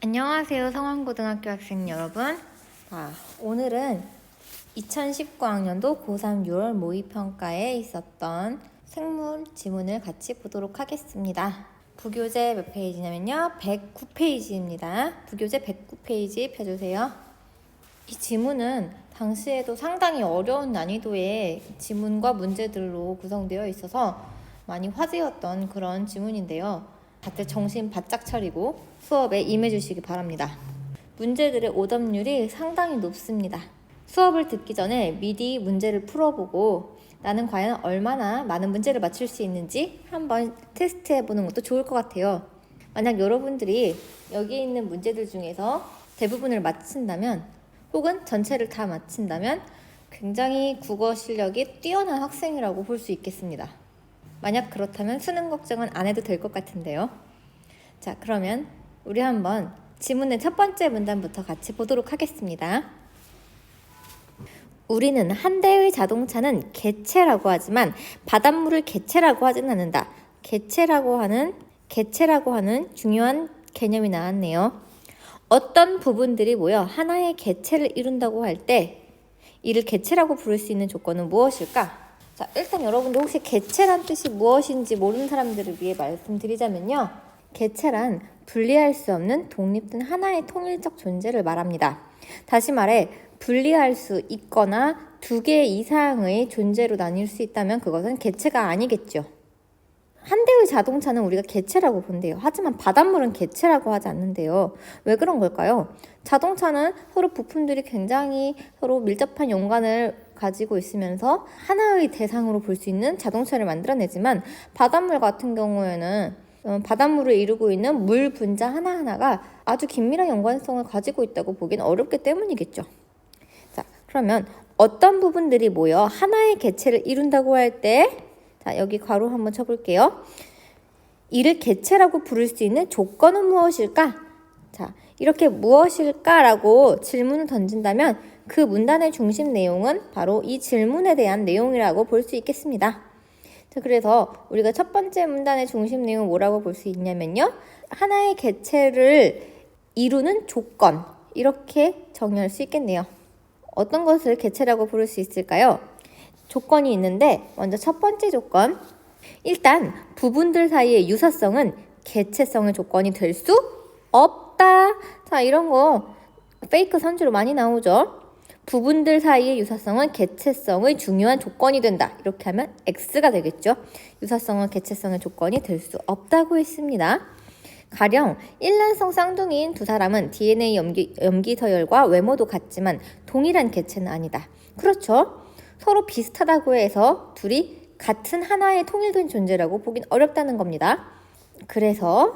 안녕하세요, 성원고등학교 학생 여러분. 오늘은 2019학년도 고3 6월 모의평가에 있었던 생물 지문을 같이 보도록 하겠습니다. 부교재 몇 페이지냐면요, 109페이지입니다. 부교재 109페이지 펴주세요. 이 지문은 당시에도 상당히 어려운 난이도의 지문과 문제들로 구성되어 있어서 많이 화제였던 그런 지문인데요. 다들 정신 바짝 차리고 수업에 임해주시기 바랍니다. 문제들의 오답률이 상당히 높습니다. 수업을 듣기 전에 미리 문제를 풀어보고 나는 과연 얼마나 많은 문제를 맞출 수 있는지 한번 테스트해보는 것도 좋을 것 같아요. 만약 여러분들이 여기 있는 문제들 중에서 대부분을 맞힌다면 혹은 전체를 다 맞힌다면 굉장히 국어 실력이 뛰어난 학생이라고 볼 수 있겠습니다. 만약 그렇다면 수능 걱정은 안 해도 될 것 같은데요. 자, 그러면 우리 한번 지문의 첫 번째 문단부터 같이 보도록 하겠습니다. 우리는 한 대의 자동차는 개체라고 하지만 바닷물을 개체라고 하진 않는다. 개체라고 하는 중요한 개념이 나왔네요. 어떤 부분들이 모여 하나의 개체를 이룬다고 할 때 이를 개체라고 부를 수 있는 조건은 무엇일까? 자, 일단 여러분들 혹시 개체란 뜻이 무엇인지 모르는 사람들을 위해 말씀드리자면요. 개체란 분리할 수 없는 독립된 하나의 통일적 존재를 말합니다. 다시 말해 분리할 수 있거나 두 개 이상의 존재로 나뉠 수 있다면 그것은 개체가 아니겠죠. 한 대의 자동차는 우리가 개체라고 본대요. 하지만 바닷물은 개체라고 하지 않는데요. 왜 그런 걸까요? 자동차는 서로 부품들이 굉장히 서로 밀접한 연관을 가지고 있으면서 하나의 대상으로 볼 수 있는 자동차를 만들어내지만 바닷물 같은 경우에는 바닷물을 이루고 있는 물 분자 하나하나가 아주 긴밀한 연관성을 가지고 있다고 보기는 어렵기 때문이겠죠. 자, 그러면 어떤 부분들이 모여 하나의 개체를 이룬다고 할 때 자, 여기 괄호 한번 쳐볼게요. 이를 개체라고 부를 수 있는 조건은 무엇일까? 자, 이렇게 무엇일까라고 질문을 던진다면 그 문단의 중심 내용은 바로 이 질문에 대한 내용이라고 볼 수 있겠습니다. 자, 그래서 우리가 첫 번째 문단의 중심 내용은 뭐라고 볼 수 있냐면요. 하나의 개체를 이루는 조건, 이렇게 정의할 수 있겠네요. 어떤 것을 개체라고 부를 수 있을까요? 조건이 있는데 먼저 첫 번째 조건, 일단 부분들 사이의 유사성은 개체성의 조건이 될 수 없다. 자, 이런 거 페이크 선지로 많이 나오죠. 부분들 사이의 유사성은 개체성의 중요한 조건이 된다. 이렇게 하면 X가 되겠죠. 유사성은 개체성의 조건이 될 수 없다고 했습니다. 가령 일란성 쌍둥이인 두 사람은 DNA 염기 서열과 외모도 같지만 동일한 개체는 아니다. 그렇죠. 서로 비슷하다고 해서 둘이 같은 하나의 통일된 존재라고 보긴 어렵다는 겁니다. 그래서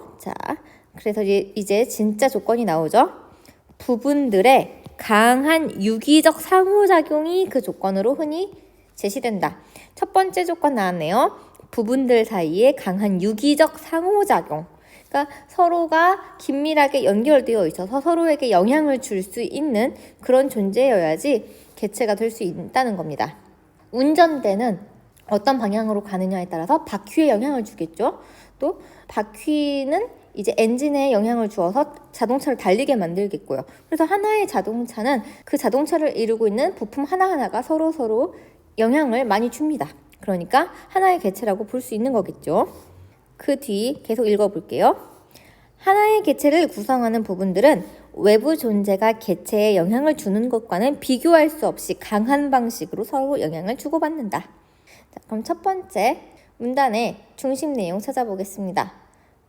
이제 진짜 조건이 나오죠. 부분들의 강한 유기적 상호작용이 그 조건으로 흔히 제시된다. 첫 번째 조건 나왔네요. 부분들 사이에 강한 유기적 상호작용. 그러니까 서로가 긴밀하게 연결되어 있어서 서로에게 영향을 줄 수 있는 그런 존재여야지 개체가 될 수 있다는 겁니다. 운전대는 어떤 방향으로 가느냐에 따라서 바퀴에 영향을 주겠죠. 또 바퀴는 이제 엔진에 영향을 주어서 자동차를 달리게 만들겠고요. 그래서 하나의 자동차는 그 자동차를 이루고 있는 부품 하나하나가 서로 영향을 많이 줍니다. 그러니까 하나의 개체라고 볼 수 있는 거겠죠. 그 뒤 계속 읽어볼게요. 하나의 개체를 구성하는 부분들은 외부 존재가 개체에 영향을 주는 것과는 비교할 수 없이 강한 방식으로 서로 영향을 주고받는다. 자, 그럼 첫 번째 문단의 중심 내용 찾아보겠습니다.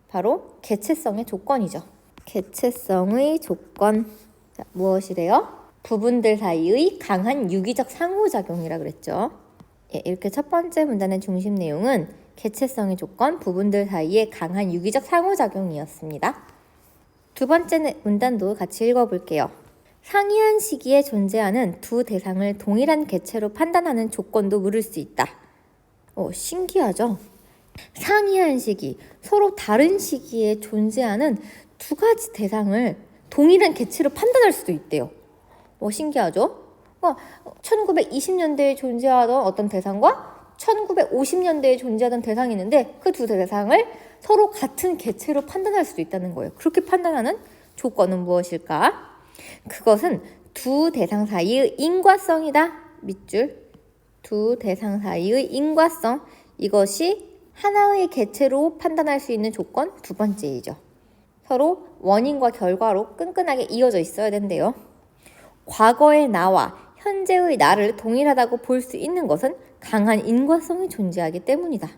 바로 개체성의 조건이죠. 개체성의 조건. 자, 무엇이래요? 부분들 사이의 강한 유기적 상호작용이라 그랬죠. 예, 이렇게 첫 번째 문단의 중심 내용은 개체성의 조건, 부분들 사이의 강한 유기적 상호작용이었습니다. 두 번째 문단도 같이 읽어볼게요. 상이한 시기에 존재하는 두 대상을 동일한 개체로 판단하는 조건도 물을 수 있다. 신기하죠? 상이한 시기, 서로 다른 시기에 존재하는 두 가지 대상을 동일한 개체로 판단할 수도 있대요. 신기하죠? 1920년대에 존재하던 어떤 대상과 1950년대에 존재하던 대상이 있는데 그 두 대상을 서로 같은 개체로 판단할 수도 있다는 거예요. 그렇게 판단하는 조건은 무엇일까? 그것은 두 대상 사이의 인과성이다. 밑줄. 두 대상 사이의 인과성. 이것이 하나의 개체로 판단할 수 있는 조건 두 번째이죠. 서로 원인과 결과로 끈끈하게 이어져 있어야 된대요. 과거의 나와 현재의 나를 동일하다고 볼 수 있는 것은 강한 인과성이 존재하기 때문이다.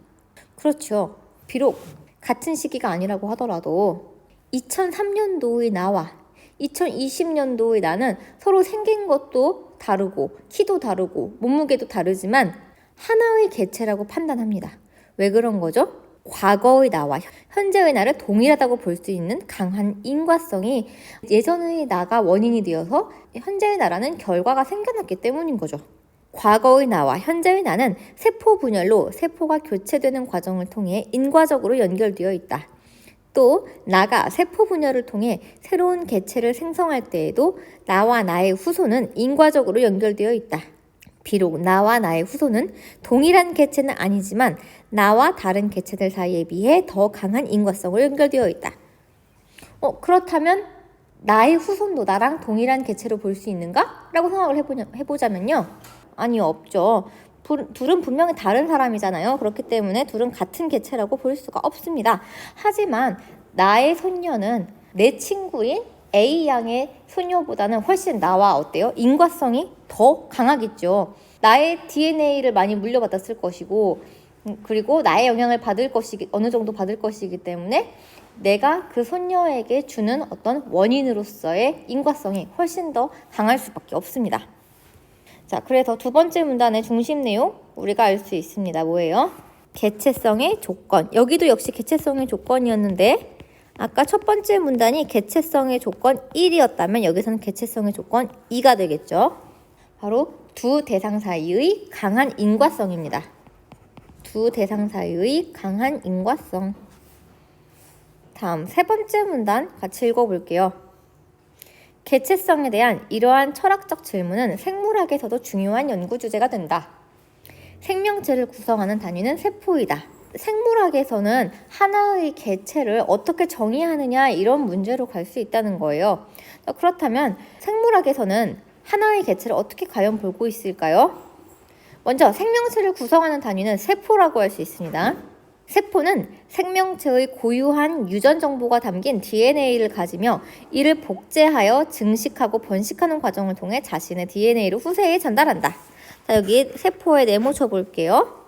그렇죠. 비록 같은 시기가 아니라고 하더라도 2003년도의 나와 2020년도의 나는 서로 생긴 것도 다르고 키도 다르고 몸무게도 다르지만 하나의 개체라고 판단합니다. 왜 그런 거죠? 과거의 나와 현재의 나를 동일하다고 볼 수 있는 강한 인과성이 예전의 나가 원인이 되어서 현재의 나라는 결과가 생겨났기 때문인 거죠. 과거의 나와 현재의 나는 세포 분열로 세포가 교체되는 과정을 통해 인과적으로 연결되어 있다. 또 나가 세포 분열을 통해 새로운 개체를 생성할 때에도 나와 나의 후손은 인과적으로 연결되어 있다. 비록 나와 나의 후손은 동일한 개체는 아니지만 나와 다른 개체들 사이에 비해 더 강한 인과성으로 연결되어 있다. 그렇다면 나의 후손도 나랑 동일한 개체로 볼 수 있는가? 라고 생각을 해보자면요. 아니요, 없죠. 둘은 분명히 다른 사람이잖아요. 그렇기 때문에 둘은 같은 개체라고 볼 수가 없습니다. 하지만 나의 손녀는 내 친구인 A양의 손녀보다는 훨씬 나와 어때요? 인과성이 더 강하겠죠. 나의 DNA를 많이 물려받았을 것이고 그리고 나의 영향을 어느 정도 받을 것이기 때문에 내가 그 손녀에게 주는 어떤 원인으로서의 인과성이 훨씬 더 강할 수밖에 없습니다. 자, 그래서 두 번째 문단의 중심 내용 우리가 알 수 있습니다. 뭐예요? 개체성의 조건. 여기도 역시 개체성의 조건이었는데 아까 첫 번째 문단이 개체성의 조건 1이었다면 여기서는 개체성의 조건 2가 되겠죠. 바로 두 대상 사이의 강한 인과성입니다. 두 대상 사이의 강한 인과성. 다음 세 번째 문단 같이 읽어볼게요. 개체성에 대한 이러한 철학적 질문은 생물학에서도 중요한 연구 주제가 된다. 생명체를 구성하는 단위는 세포이다. 생물학에서는 하나의 개체를 어떻게 정의하느냐 이런 문제로 갈 수 있다는 거예요. 그렇다면 생물학에서는 하나의 개체를 어떻게 과연 보고 있을까요? 먼저 생명체를 구성하는 단위는 세포라고 할 수 있습니다. 세포는 생명체의 고유한 유전 정보가 담긴 DNA를 가지며 이를 복제하여 증식하고 번식하는 과정을 통해 자신의 DNA를 후세에 전달한다. 자, 여기 세포에 네모 쳐볼게요.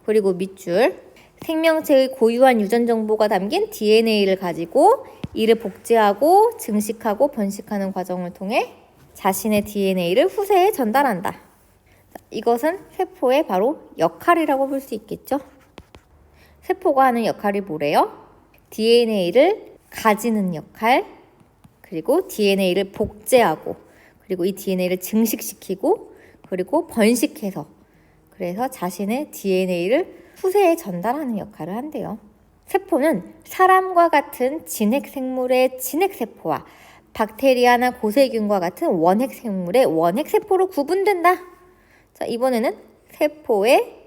그리고 밑줄. 생명체의 고유한 유전 정보가 담긴 DNA를 가지고 이를 복제하고 증식하고 번식하는 과정을 통해 자신의 DNA를 후세에 전달한다. 자, 이것은 세포의 바로 역할이라고 볼 수 있겠죠. 세포가 하는 역할이 뭐래요? DNA를 가지는 역할, 그리고 DNA를 복제하고, 그리고 이 DNA를 증식시키고, 그리고 번식해서 그래서 자신의 DNA를 후세에 전달하는 역할을 한대요. 세포는 사람과 같은 진핵생물의 진핵세포와 박테리아나 고세균과 같은 원핵생물의 원핵세포로 구분된다. 자, 이번에는 세포의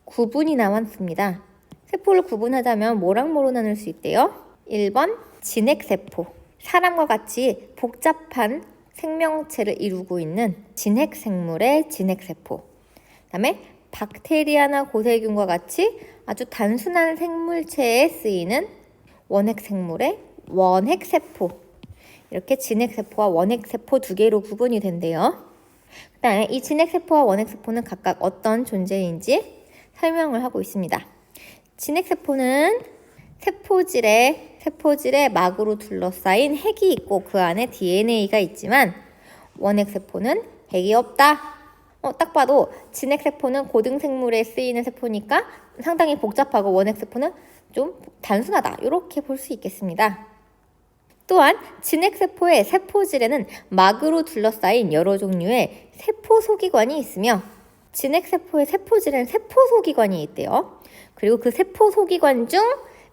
구분이 나왔습니다. 세포를 구분하자면 뭐랑 뭐로 나눌 수 있대요? 1번 진핵세포. 사람과 같이 복잡한 생명체를 이루고 있는 진핵생물의 진핵세포. 그 다음에 박테리아나 고세균과 같이 아주 단순한 생물체에 쓰이는 원핵생물의 원핵세포. 이렇게 진핵세포와 원핵세포 두 개로 구분이 된대요. 그 다음에 이 진핵세포와 원핵세포는 각각 어떤 존재인지 설명을 하고 있습니다. 진핵세포는 세포질에 막으로 둘러싸인 핵이 있고 그 안에 DNA가 있지만 원핵세포는 핵이 없다. 딱 봐도 진핵세포는 고등생물에 쓰이는 세포니까 상당히 복잡하고 원핵세포는 좀 단순하다. 이렇게 볼 수 있겠습니다. 또한 진핵세포의 세포질에는 막으로 둘러싸인 여러 종류의 세포소기관이 있으며 진핵세포의 세포질에는 세포소기관이 있대요. 그리고 그 세포소기관 중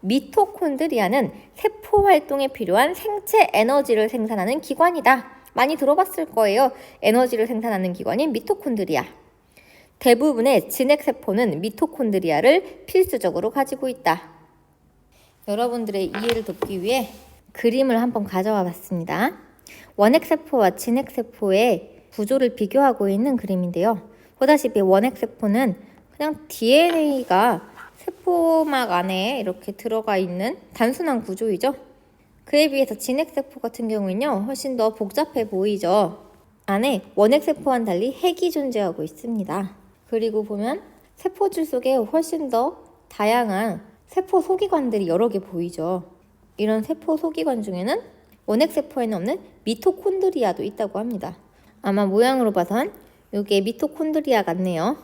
미토콘드리아는 세포 활동에 필요한 생체 에너지를 생산하는 기관이다. 많이 들어봤을 거예요. 에너지를 생산하는 기관인 미토콘드리아. 대부분의 진핵세포는 미토콘드리아를 필수적으로 가지고 있다. 여러분들의 이해를 돕기 위해 그림을 한번 가져와 봤습니다. 원핵세포와 진핵세포의 구조를 비교하고 있는 그림인데요. 보다시피 원핵세포는 그냥 DNA가 세포막 안에 이렇게 들어가 있는 단순한 구조이죠. 그에 비해서 진핵세포 같은 경우는요, 훨씬 더 복잡해 보이죠. 안에 원핵세포와는 달리 핵이 존재하고 있습니다. 그리고 보면 세포줄 속에 훨씬 더 다양한 세포 소기관들이 여러 개 보이죠. 이런 세포 소기관 중에는 원핵세포에는 없는 미토콘드리아도 있다고 합니다. 아마 모양으로 봐선 이게 미토콘드리아 같네요.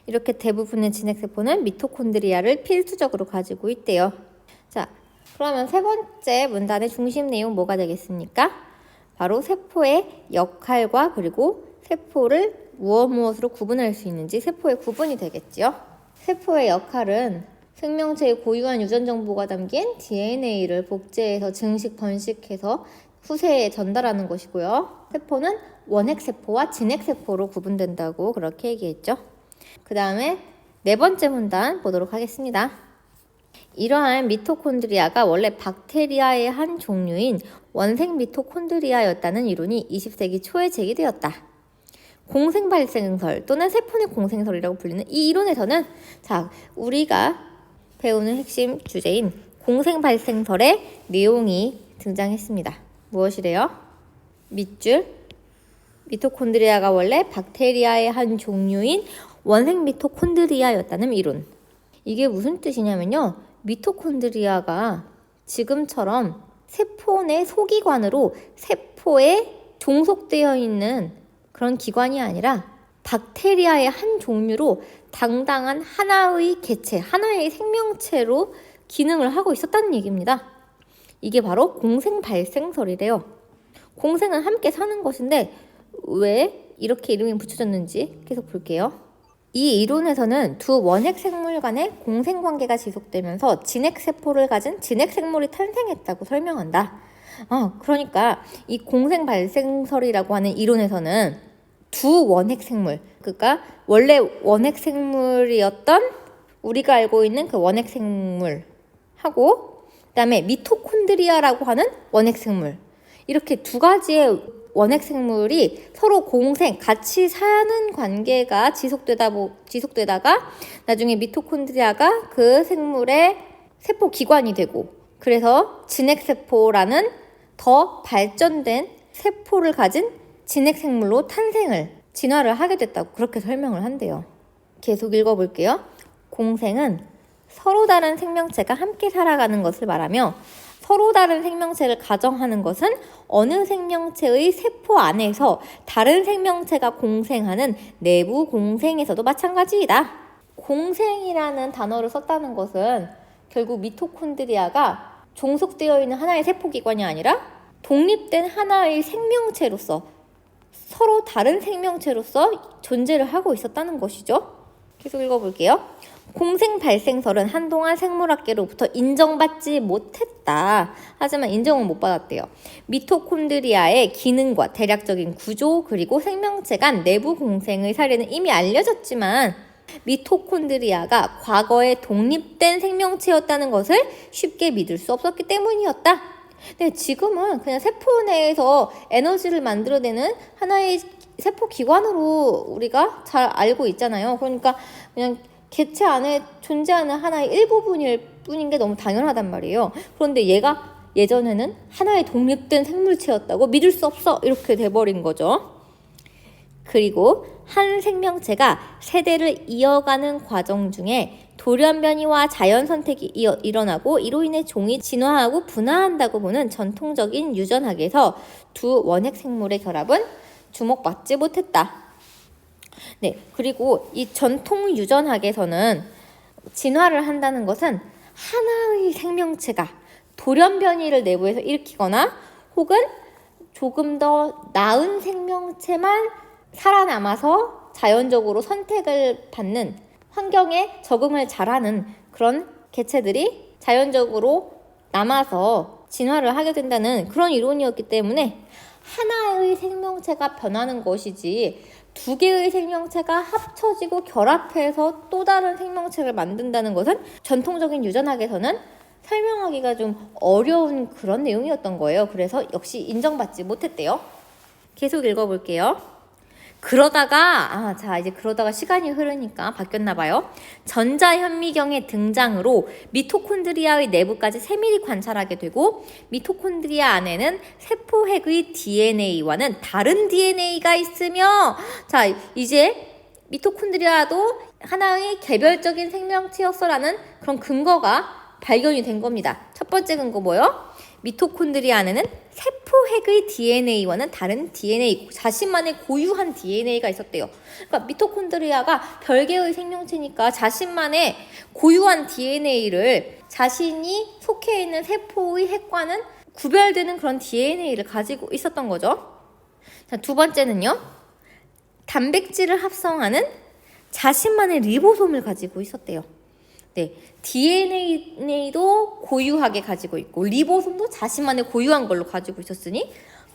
이렇게 대부분의 진핵세포는 미토콘드리아를 필수적으로 가지고 있대요. 자, 그러면 세 번째 문단의 중심 내용 뭐가 되겠습니까? 바로 세포의 역할과 그리고 세포를 무엇으로 구분할 수 있는지 세포의 구분이 되겠죠. 세포의 역할은 생명체의 고유한 유전 정보가 담긴 DNA를 복제해서 증식, 번식해서 후세에 전달하는 것이고요. 세포는 원핵세포와 진핵세포로 구분된다고 그렇게 얘기했죠. 그 다음에 네 번째 문단 보도록 하겠습니다. 이러한 미토콘드리아가 원래 박테리아의 한 종류인 원생 미토콘드리아였다는 이론이 20세기 초에 제기되었다. 공생발생설 또는 세포 내 공생설이라고 불리는 이 이론에서는 자, 우리가 배우는 핵심 주제인 공생발생설의 내용이 등장했습니다. 무엇이래요? 밑줄 미토콘드리아가 원래 박테리아의 한 종류인 원생 미토콘드리아였다는 이론. 이게 무슨 뜻이냐면요. 미토콘드리아가 지금처럼 세포 내 소기관으로 세포에 종속되어 있는 그런 기관이 아니라 박테리아의 한 종류로 당당한 하나의 개체, 하나의 생명체로 기능을 하고 있었다는 얘기입니다. 이게 바로 공생발생설이래요. 공생은 함께 사는 것인데 왜 이렇게 이름이 붙여졌는지 계속 볼게요. 이 이론에서는 두 원핵 생물 간의 공생관계가 지속되면서 진핵세포를 가진 진핵생물이 탄생했다고 설명한다. 그러니까 이 공생발생설이라고 하는 이론에서는 두 원핵 생물, 그러니까 원래 원핵 생물이었던 우리가 알고 있는 그 원핵 생물하고 그다음에 미토콘드리아라고 하는 원핵 생물, 이렇게 두 가지의 원핵 생물이 서로 공생, 같이 사는 관계가 지속되다가 나중에 미토콘드리아가 그 생물의 세포 기관이 되고, 그래서 진핵세포라는 더 발전된 세포를 가진 진핵생물로 진화를 하게 됐다고 그렇게 설명을 한대요. 계속 읽어볼게요. 공생은 서로 다른 생명체가 함께 살아가는 것을 말하며 서로 다른 생명체를 가정하는 것은 어느 생명체의 세포 안에서 다른 생명체가 공생하는 내부 공생에서도 마찬가지이다. 공생이라는 단어를 썼다는 것은 결국 미토콘드리아가 종속되어 있는 하나의 세포기관이 아니라 독립된 하나의 생명체로서 서로 다른 생명체로서 존재를 하고 있었다는 것이죠. 계속 읽어볼게요. 공생발생설은 한동안 생물학계로부터 인정받지 못했다. 하지만 인정은 못 받았대요. 미토콘드리아의 기능과 대략적인 구조 그리고 생명체 간 내부 공생의 사례는 이미 알려졌지만 미토콘드리아가 과거에 독립된 생명체였다는 것을 쉽게 믿을 수 없었기 때문이었다. 근데 지금은 그냥 세포 내에서 에너지를 만들어내는 하나의 세포 기관으로 우리가 잘 알고 있잖아요. 그러니까 그냥 개체 안에 존재하는 하나의 일부분일 뿐인 게 너무 당연하단 말이에요. 그런데 얘가 예전에는 하나의 독립된 생물체였다고 믿을 수 없어 이렇게 돼버린 거죠. 그리고 한 생명체가 세대를 이어가는 과정 중에 돌연변이와 자연선택이 일어나고 이로 인해 종이 진화하고 분화한다고 보는 전통적인 유전학에서 두 원핵 생물의 결합은 주목받지 못했다. 네, 그리고 이 전통 유전학에서는 진화를 한다는 것은 하나의 생명체가 돌연변이를 내부에서 일으키거나 혹은 조금 더 나은 생명체만 살아남아서 자연적으로 선택을 받는 환경에 적응을 잘하는 그런 개체들이 자연적으로 남아서 진화를 하게 된다는 그런 이론이었기 때문에 하나의 생명체가 변하는 것이지 두 개의 생명체가 합쳐지고 결합해서 또 다른 생명체를 만든다는 것은 전통적인 유전학에서는 설명하기가 좀 어려운 그런 내용이었던 거예요. 그래서 역시 인정받지 못했대요. 계속 읽어볼게요. 그러다가 시간이 흐르니까 바뀌었나 봐요. 전자현미경의 등장으로 미토콘드리아의 내부까지 세밀히 관찰하게 되고, 미토콘드리아 안에는 세포핵의 DNA와는 다른 DNA가 있으며, 자, 이제 미토콘드리아도 하나의 개별적인 생명체였어라는 그런 근거가 발견이 된 겁니다. 첫 번째 근거 뭐요? 미토콘드리아 안에는 세포핵의 DNA와는 다른 DNA, 자신만의 고유한 DNA가 있었대요. 그러니까 미토콘드리아가 별개의 생명체니까 자신만의 고유한 DNA를 자신이 속해 있는 세포의 핵과는 구별되는 그런 DNA를 가지고 있었던 거죠. 자, 두 번째는요. 단백질을 합성하는 자신만의 리보솜을 가지고 있었대요. 네, DNA도 고유하게 가지고 있고 리보솜도 자신만의 고유한 걸로 가지고 있었으니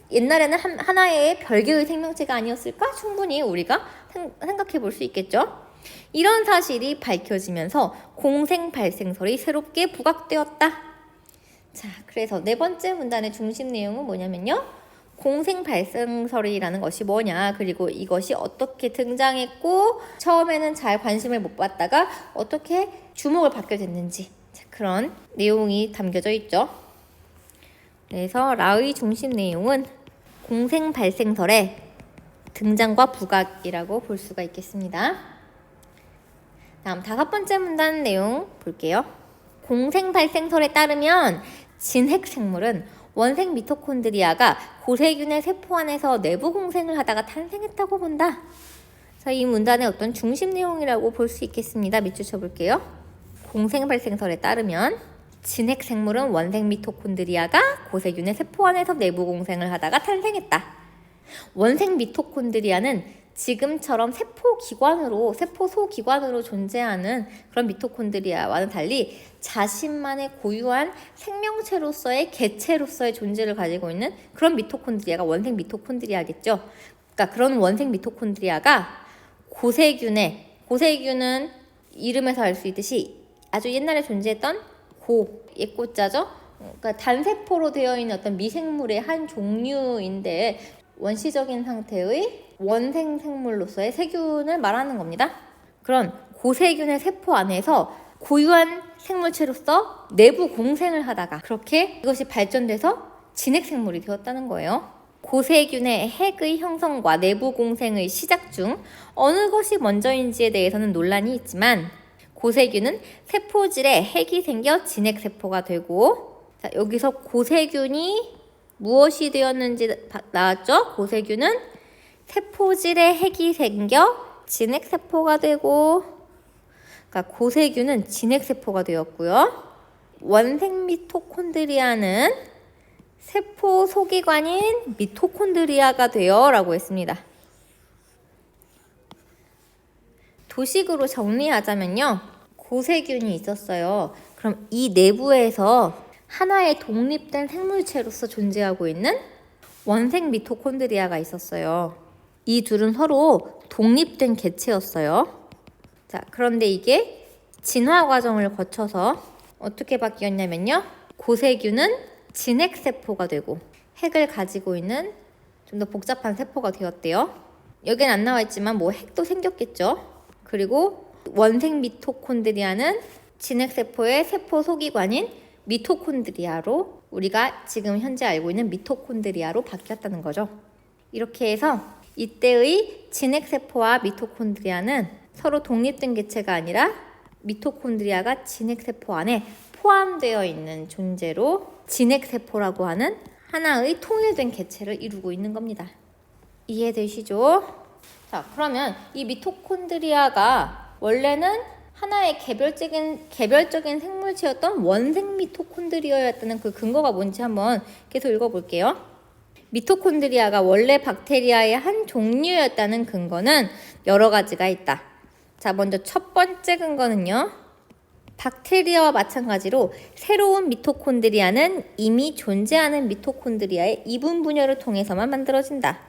옛날에는 하나의 별개의 생명체가 아니었을까? 충분히 우리가 생각해 볼 수 있겠죠. 이런 사실이 밝혀지면서 공생 발생설이 새롭게 부각되었다. 자, 그래서 네 번째 문단의 중심 내용은 뭐냐면요. 공생 발생설이라는 것이 뭐냐, 그리고 이것이 어떻게 등장했고 처음에는 잘 관심을 못 받다가 어떻게 주목을 받게 됐는지, 그런 내용이 담겨져 있죠. 그래서 라의 중심 내용은 공생 발생설의 등장과 부각이라고 볼 수가 있겠습니다. 다음 다섯 번째 문단 내용 볼게요. 공생 발생설에 따르면 진핵 생물은 원생 미토콘드리아가 고세균의 세포 안에서 내부 공생을 하다가 탄생했다고 본다. 자, 이 문단의 어떤 중심 내용이라고 볼 수 있겠습니다. 밑줄 쳐볼게요. 공생 발생설에 따르면 진핵 생물은 원생 미토콘드리아가 고세균의 세포 안에서 내부 공생을 하다가 탄생했다. 원생 미토콘드리아는 지금처럼 세포 소기관으로 존재하는 그런 미토콘드리아와는 달리 자신만의 고유한 생명체로서의 개체로서의 존재를 가지고 있는 그런 미토콘드리아가 원생 미토콘드리아겠죠. 그러니까 그런 원생 미토콘드리아가 고세균은 이름에서 알 수 있듯이 아주 옛날에 존재했던 옛고자죠. 그러니까 단세포로 되어 있는 어떤 미생물의 한 종류인데 원시적인 상태의 원생 생물로서의 세균을 말하는 겁니다. 그런 고세균의 세포 안에서 고유한 생물체로서 내부 공생을 하다가 그렇게 이것이 발전돼서 진핵 생물이 되었다는 거예요. 고세균의 핵의 형성과 내부 공생의 시작 중 어느 것이 먼저인지에 대해서는 논란이 있지만 고세균은 세포질에 핵이 생겨 진핵 세포가 되고, 자, 여기서 고세균이 무엇이 되었는지 나왔죠? 고세균은 세포질에 핵이 생겨 진핵세포가 되고, 그러니까 고세균은 진핵세포가 되었고요. 원생 미토콘드리아는 세포 소기관인 미토콘드리아가 되어 라고 했습니다. 도식으로 정리하자면요. 고세균이 있었어요. 그럼 이 내부에서 하나의 독립된 생물체로서 존재하고 있는 원생 미토콘드리아가 있었어요. 이 둘은 서로 독립된 개체였어요. 자, 그런데 이게 진화 과정을 거쳐서 어떻게 바뀌었냐면요. 고세균은 진핵세포가 되고 핵을 가지고 있는 좀 더 복잡한 세포가 되었대요. 여긴 안 나와 있지만 뭐 핵도 생겼겠죠. 그리고 원생 미토콘드리아는 진핵세포의 세포 소기관인 미토콘드리아로, 우리가 지금 현재 알고 있는 미토콘드리아로 바뀌었다는 거죠. 이렇게 해서 이때의 진핵세포와 미토콘드리아는 서로 독립된 개체가 아니라 미토콘드리아가 진핵세포 안에 포함되어 있는 존재로 진핵세포라고 하는 하나의 통일된 개체를 이루고 있는 겁니다. 이해되시죠? 자, 그러면 이 미토콘드리아가 원래는 하나의 개별적인 생물체였던 원생 미토콘드리아였다는 그 근거가 뭔지 한번 계속 읽어볼게요. 미토콘드리아가 원래 박테리아의 한 종류였다는 근거는 여러 가지가 있다. 자, 먼저 첫 번째 근거는요. 박테리아와 마찬가지로 새로운 미토콘드리아는 이미 존재하는 미토콘드리아의 이분 분열을 통해서만 만들어진다.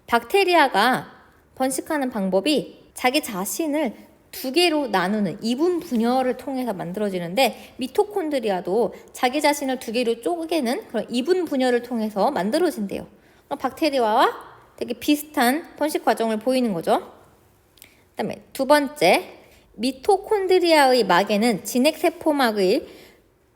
박테리아가 번식하는 방법이 자기 자신을 두 개로 나누는 이분 분열을 통해서 만들어지는데 미토콘드리아도 자기 자신을 두 개로 쪼개는 그런 이분 분열을 통해서 만들어진대요. 박테리아와 되게 비슷한 번식 과정을 보이는 거죠. 그다음에 두 번째, 미토콘드리아의 막에는 진핵세포막의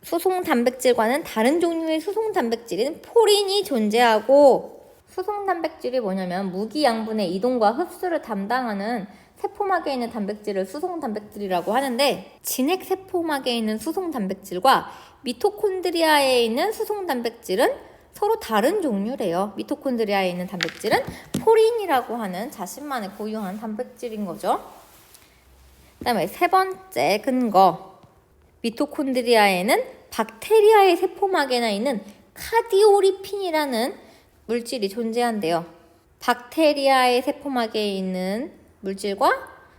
수송 단백질과는 다른 종류의 수송 단백질인 포린이 존재하고, 수송 단백질이 뭐냐면 무기 양분의 이동과 흡수를 담당하는 세포막에 있는 단백질을 수송 단백질이라고 하는데, 진핵 세포막에 있는 수송 단백질과 미토콘드리아에 있는 수송 단백질은 서로 다른 종류래요. 미토콘드리아에 있는 단백질은 포린이라고 하는 자신만의 고유한 단백질인 거죠. 그다음에 세 번째 근거, 미토콘드리아에는 박테리아의 세포막에나 있는 카디오리핀이라는 물질이 존재한대요. 박테리아의 세포막에 있는 물질과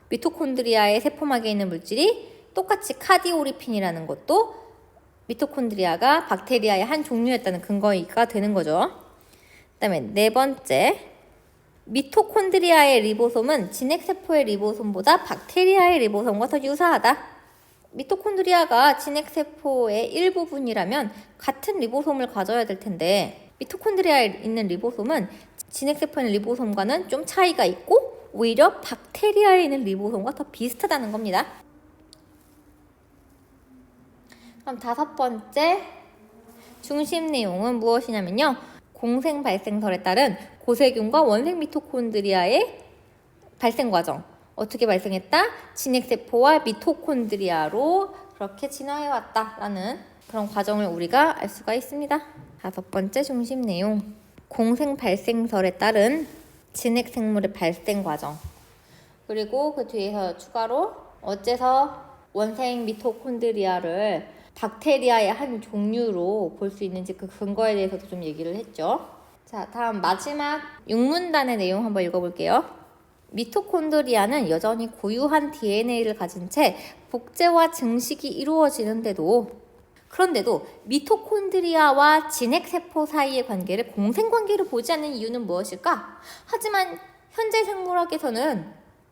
미토콘드리아의 세포막에 있는 물질이 똑같이 카디오리핀이라는 것도 미토콘드리아가 박테리아의 한 종류였다는 근거가 되는 거죠. 그다음에 네 번째, 미토콘드리아의 리보솜은 진핵세포의 리보솜보다 박테리아의 리보솜과 더 유사하다. 미토콘드리아가 진핵세포의 일부분이라면 같은 리보솜을 가져야 될 텐데, 미토콘드리아에 있는 리보솜은 진핵세포에 있는 리보솜과는 좀 차이가 있고 오히려 박테리아에 있는 리보솜과 더 비슷하다는 겁니다. 그럼 다섯 번째 중심 내용은 무엇이냐면요, 공생 발생설에 따른 고세균과 원생 미토콘드리아의 발생 과정, 어떻게 발생했다? 진핵세포와 미토콘드리아로 그렇게 진화해왔다라는 그런 과정을 우리가 알 수가 있습니다. 다섯 번째 중심 내용, 공생 발생설에 따른 진핵생물의 발생 과정, 그리고 그 뒤에서 추가로 어째서 원생 미토콘드리아를 박테리아의 한 종류로 볼 수 있는지 그 근거에 대해서도 좀 얘기를 했죠. 자, 다음 마지막 6문단의 내용 한번 읽어볼게요. 미토콘드리아는 여전히 고유한 DNA를 가진 채 복제와 증식이 이루어지는데도, 미토콘드리아와 진핵세포 사이의 관계를 공생관계로 보지 않는 이유는 무엇일까? 하지만 현재 생물학에서는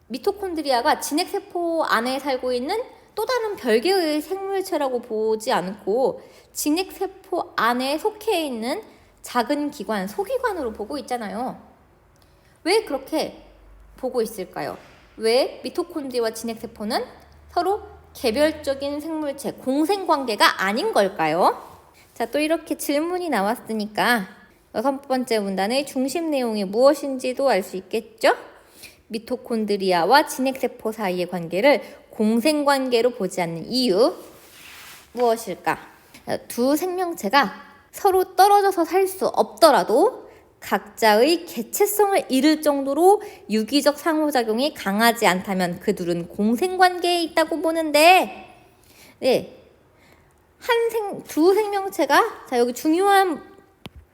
미토콘드리아가 진핵세포 안에 살고 있는 또 다른 별개의 생물체라고 보지 않고 진핵세포 안에 속해 있는 작은 기관, 소기관으로 보고 있잖아요. 왜 그렇게 보고 있을까요? 왜 미토콘드리아와 진핵세포는 서로 개별적인 생물체, 공생관계가 아닌 걸까요? 자, 또 이렇게 질문이 나왔으니까 여섯 번째 문단의 중심 내용이 무엇인지도 알 수 있겠죠? 미토콘드리아와 진핵세포 사이의 관계를 공생관계로 보지 않는 이유 무엇일까? 두 생명체가 서로 떨어져서 살 수 없더라도 각자의 개체성을 잃을 정도로 유기적 상호작용이 강하지 않다면 그 둘은 공생관계에 있다고 보는데, 두 생명체가, 자, 여기 중요한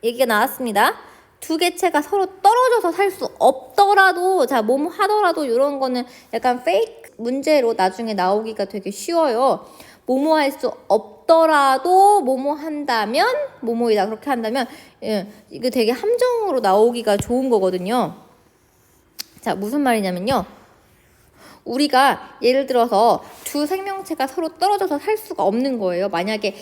얘기가 나왔습니다. 두 개체가 서로 떨어져서 살 수 없더라도, 자, 뭐뭐 하더라도 이런 거는 약간 페이크 문제로 나중에 나오기가 되게 쉬워요. 뭐뭐 할 수 없더라도 뭐뭐 한다면 뭐뭐이다, 그렇게 한다면, 이거 되게 함정으로 나오기가 좋은 거거든요. 자, 무슨 말이냐면요, 우리가 예를 들어서 두 생명체가 서로 떨어져서 살 수가 없는 거예요. 만약에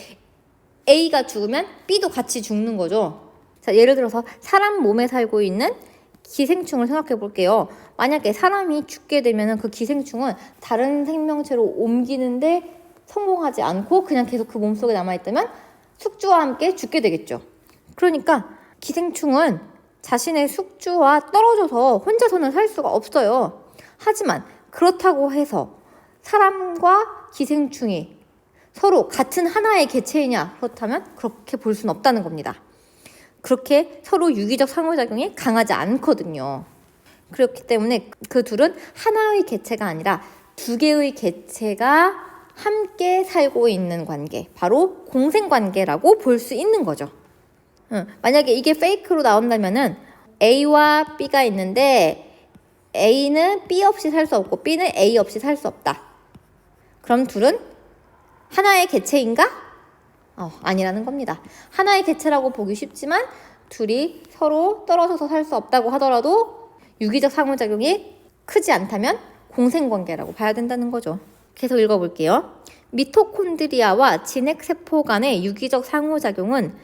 A가 죽으면 B도 같이 죽는 거죠. 자, 예를 들어서 사람 몸에 살고 있는 기생충을 생각해 볼게요. 만약에 사람이 죽게 되면 그 기생충은 다른 생명체로 옮기는데 성공하지 않고 그냥 계속 그 몸속에 남아있다면 숙주와 함께 죽게 되겠죠. 그러니까 기생충은 자신의 숙주와 떨어져서 혼자서는 살 수가 없어요. 하지만 그렇다고 해서 사람과 기생충이 서로 같은 하나의 개체이냐? 그렇다면 그렇게 볼 수는 없다는 겁니다. 그렇게 서로 유기적 상호작용이 강하지 않거든요. 그렇기 때문에 그 둘은 하나의 개체가 아니라 두 개의 개체가 함께 살고 있는 관계, 바로 공생관계라고 볼 수 있는 거죠. 만약에 이게 페이크로 나온다면은 A와 B가 있는데 A는 B 없이 살 수 없고 B는 A 없이 살 수 없다. 그럼 둘은 하나의 개체인가? 아니라는 겁니다. 하나의 개체라고 보기 쉽지만 둘이 서로 떨어져서 살 수 없다고 하더라도 유기적 상호작용이 크지 않다면 공생관계라고 봐야 된다는 거죠. 계속 읽어볼게요. 미토콘드리아와 진핵세포 간의 유기적 상호작용은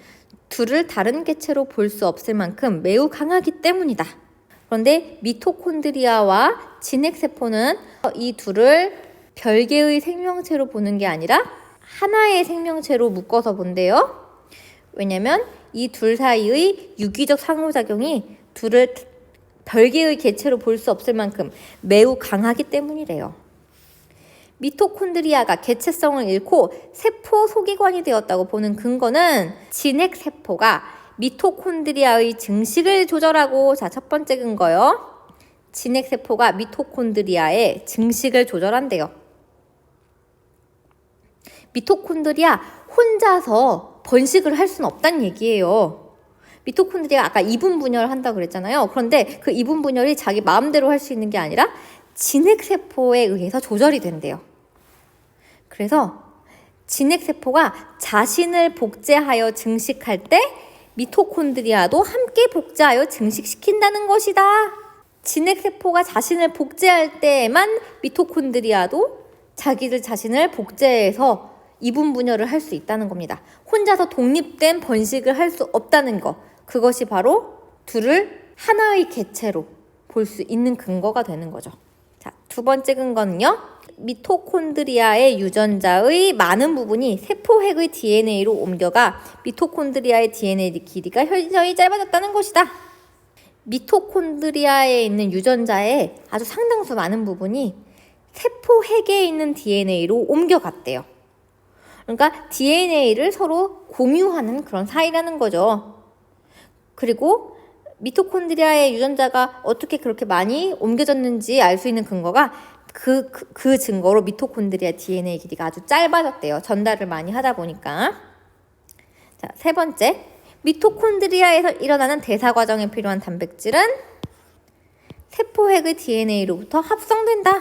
둘을 다른 개체로 볼 수 없을 만큼 매우 강하기 때문이다. 그런데 미토콘드리아와 진핵세포는 이 둘을 별개의 생명체로 보는 게 아니라 하나의 생명체로 묶어서 본대요. 왜냐면 이 둘 사이의 유기적 상호작용이 둘을 별개의 개체로 볼 수 없을 만큼 매우 강하기 때문이래요. 미토콘드리아가 개체성을 잃고 세포 소기관이 되었다고 보는 근거는 진핵세포가 미토콘드리아의 증식을 조절하고, 자, 첫 번째 근거요. 진핵세포가 미토콘드리아의 증식을 조절한대요. 미토콘드리아 혼자서 번식을 할 수는 없다는 얘기예요. 미토콘드리아가 아까 이분 분열을 한다고 그랬잖아요. 그런데 그 이분 분열이 자기 마음대로 할 수 있는 게 아니라 진핵세포에 의해서 조절이 된대요. 그래서 진핵세포가 자신을 복제하여 증식할 때 미토콘드리아도 함께 복제하여 증식시킨다는 것이다. 진핵세포가 자신을 복제할 때에만 미토콘드리아도 자기들 자신을 복제해서 이분 분열을 할 수 있다는 겁니다. 혼자서 독립된 번식을 할 수 없다는 거. 그것이 바로 둘을 하나의 개체로 볼 수 있는 근거가 되는 거죠. 자, 두 번째 근거는요. 미토콘드리아의 유전자의 많은 부분이 세포핵의 DNA로 옮겨가 미토콘드리아의 DNA 길이가 현저히 짧아졌다는 것이다. 미토콘드리아에 있는 유전자의 아주 상당수 많은 부분이 세포핵에 있는 DNA로 옮겨갔대요. 그러니까 DNA를 서로 공유하는 그런 사이라는 거죠. 그리고 미토콘드리아의 유전자가 어떻게 그렇게 많이 옮겨졌는지 알 수 있는 근거가 그 증거로 미토콘드리아 DNA 길이가 아주 짧아졌대요. 전달을 많이 하다 보니까. 자, 세 번째. 미토콘드리아에서 일어나는 대사 과정에 필요한 단백질은 세포핵의 DNA로부터 합성된다.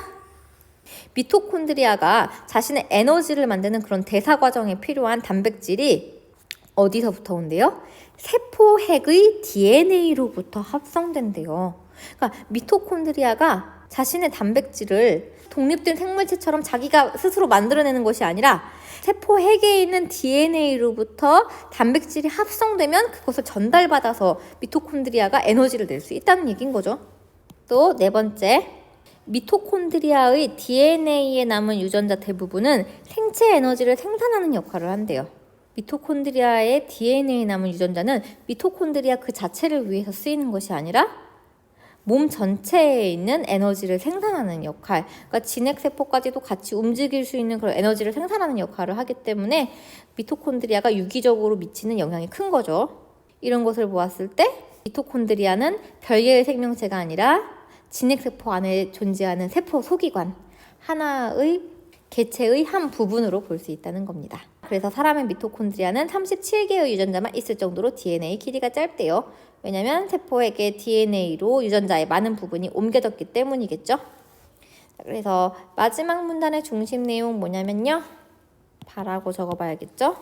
미토콘드리아가 자신의 에너지를 만드는 그런 대사 과정에 필요한 단백질이 어디서부터 온대요? 세포핵의 DNA로부터 합성된대요. 그러니까 미토콘드리아가 자신의 단백질을 독립된 생물체처럼 자기가 스스로 만들어내는 것이 아니라 세포핵에 있는 DNA로부터 단백질이 합성되면 그것을 전달받아서 미토콘드리아가 에너지를 낼 수 있다는 얘기인 거죠. 또 네 번째, 미토콘드리아의 DNA에 남은 유전자 대부분은 생체 에너지를 생산하는 역할을 한대요. 미토콘드리아의 DNA에 남은 유전자는 미토콘드리아 그 자체를 위해서 쓰이는 것이 아니라 몸 전체에 있는 에너지를 생산하는 역할, 그러니까 진핵세포까지도 같이 움직일 수 있는 그런 에너지를 생산하는 역할을 하기 때문에 미토콘드리아가 유기적으로 미치는 영향이 큰 거죠. 이런 것을 보았을 때 미토콘드리아는 별개의 생명체가 아니라 진핵세포 안에 존재하는 세포 소기관, 하나의 개체의 한 부분으로 볼 수 있다는 겁니다. 그래서 사람의 미토콘드리아는 37개의 유전자만 있을 정도로 DNA 길이가 짧대요. 왜냐하면 세포에게 DNA로 유전자의 많은 부분이 옮겨졌기 때문이겠죠. 그래서 마지막 문단의 중심 내용 뭐냐면요. 바라고 적어봐야겠죠.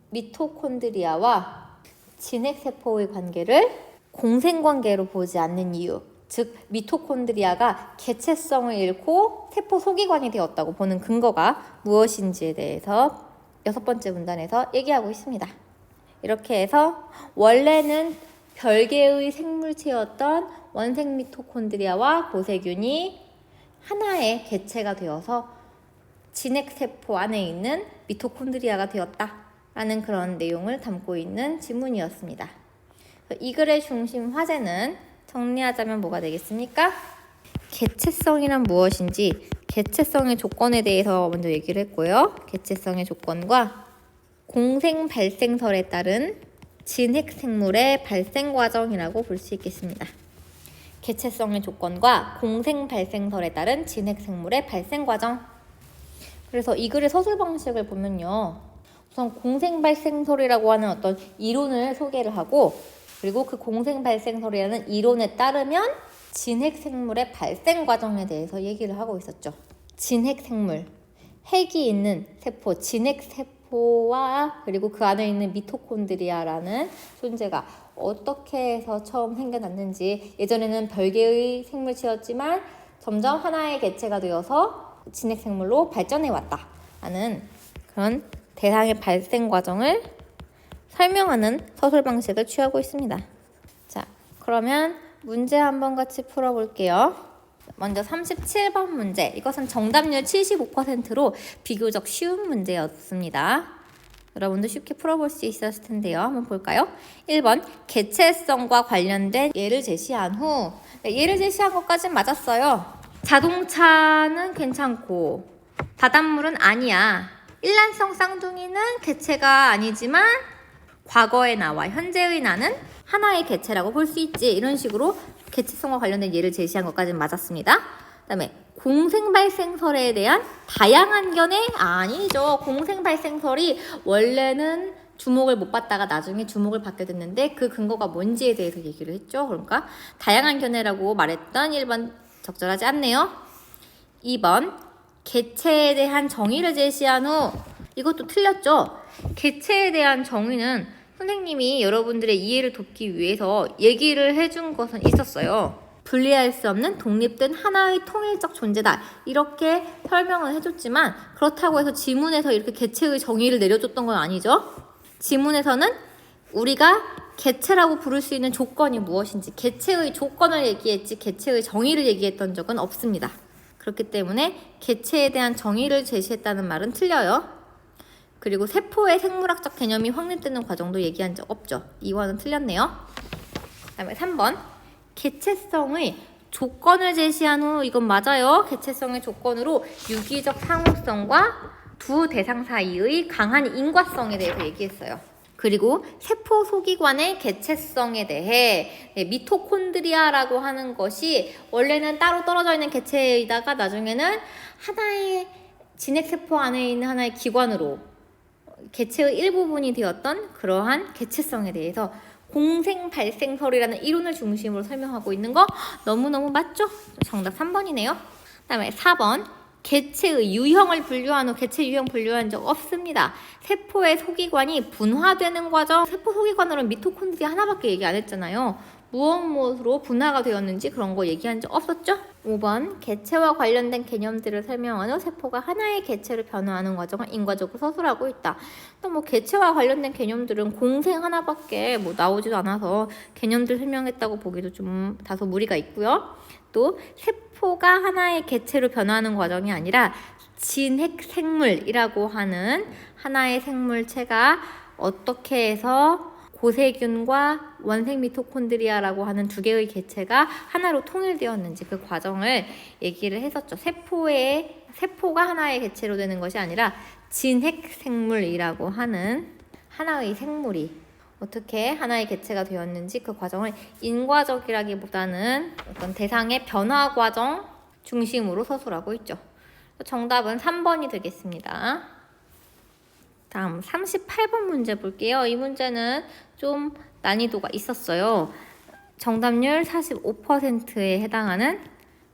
미토콘드리아와 진핵세포의 관계를 공생관계로 보지 않는 이유, 즉 미토콘드리아가 개체성을 잃고 세포 소기관이 되었다고 보는 근거가 무엇인지에 대해서 6번째 문단에서 얘기하고 있습니다. 이렇게 해서 원래는 별개의 생물체였던 원생 미토콘드리아와 고세균이 하나의 개체가 되어서 진핵세포 안에 있는 미토콘드리아가 되었다라는 그런 내용을 담고 있는 지문이었습니다. 이 글의 중심 화제는 정리하자면 뭐가 되겠습니까? 개체성이란 무엇인지, 개체성의 조건에 대해서 먼저 얘기를 했고요. 개체성의 조건과 공생 발생설에 따른 진핵생물의 발생 과정이라고 볼 수 있겠습니다. 개체성의 조건과 공생 발생설에 따른 진핵생물의 발생 과정. 그래서 이 글의 서술 방식을 보면요. 우선 공생 발생설이라고 하는 어떤 이론을 소개를 하고, 그리고 그 공생 발생설이라는 이론에 따르면 진핵생물의 발생 과정에 대해서 얘기를 하고 있었죠. 진핵생물, 핵이 있는 세포, 진핵세포와 그리고 그 안에 있는 미토콘드리아라는 존재가 어떻게 해서 처음 생겨났는지, 예전에는 별개의 생물체였지만 점점 하나의 개체가 되어서 진핵생물로 발전해 왔다 하는 그런 대상의 발생 과정을 설명하는 서술 방식을 취하고 있습니다. 자, 그러면 문제 한번 같이 풀어볼게요. 먼저 37번 문제. 이것은 정답률 75%로 비교적 쉬운 문제였습니다. 여러분도 쉽게 풀어볼 수 있었을 텐데요. 한번 볼까요? 1번 개체성과 관련된 예를 제시한 후 예를 제시한 것까진 맞았어요. 자동차는 괜찮고 바닷물은 아니야. 일란성 쌍둥이는 개체가 아니지만 과거의 나와 현재의 나는 하나의 개체라고 볼 수 있지. 이런 식으로 개체성과 관련된 예를 제시한 것까지는 맞았습니다. 그 다음에 공생발생설에 대한 다양한 견해? 아니죠. 공생발생설이 원래는 주목을 못 받다가 나중에 주목을 받게 됐는데 그 근거가 뭔지에 대해서 얘기를 했죠. 그러니까 다양한 견해라고 말했던 1번 적절하지 않네요. 2번 개체에 대한 정의를 제시한 후 이것도 틀렸죠. 개체에 대한 정의는 선생님이 여러분들의 이해를 돕기 위해서 얘기를 해준 것은 있었어요. 분리할 수 없는 독립된 하나의 통일적 존재다. 이렇게 설명을 해줬지만 그렇다고 해서 지문에서 이렇게 개체의 정의를 내려줬던 건 아니죠. 지문에서는 우리가 개체라고 부를 수 있는 조건이 무엇인지 개체의 조건을 얘기했지 개체의 정의를 얘기했던 적은 없습니다. 그렇기 때문에 개체에 대한 정의를 제시했다는 말은 틀려요. 그리고 세포의 생물학적 개념이 확립되는 과정도 얘기한 적 없죠. 이거는 틀렸네요. 그 다음에 3번 개체성의 조건을 제시한 후 이건 맞아요. 개체성의 조건으로 유기적 상호성과 두 대상 사이의 강한 인과성에 대해서 얘기했어요. 그리고 세포 소기관의 개체성에 대해 미토콘드리아라고 하는 것이 원래는 따로 떨어져 있는 개체이다가 나중에는 하나의 진핵세포 안에 있는 하나의 기관으로 개체의 일부분이 되었던 그러한 개체성에 대해서 공생발생설이라는 이론을 중심으로 설명하고 있는 거 너무너무 맞죠? 정답 3번이네요. 그 다음에 4번 개체의 유형을 분류한 후 개체 유형 분류한 적 없습니다. 세포의 소기관이 분화되는 과정 세포 소기관으로는 미토콘드리아 하나밖에 얘기 안 했잖아요. 무엇으로 분화가 되었는지 그런 거 얘기한 적 없었죠? 5번 개체와 관련된 개념들을 설명한 후 세포가 하나의 개체로 변화하는 과정을 인과적으로 서술하고 있다. 또 뭐 개체와 관련된 개념들은 공생 하나밖에 뭐 나오지도 않아서 개념들 설명했다고 보기도 좀 다소 무리가 있고요. 또 세포가 하나의 개체로 변화하는 과정이 아니라 진핵 생물이라고 하는 하나의 생물체가 어떻게 해서 고세균과 원생 미토콘드리아라고 하는 두 개의 개체가 하나로 통일되었는지 그 과정을 얘기를 했었죠. 세포가 하나의 개체로 되는 것이 아니라 진핵 생물이라고 하는 하나의 생물이 어떻게 하나의 개체가 되었는지 그 과정을 인과적이라기보다는 어떤 대상의 변화 과정 중심으로 서술하고 있죠. 정답은 3번이 되겠습니다. 다음 38번 문제 볼게요. 이 문제는 좀 난이도가 있었어요. 정답률 45%에 해당하는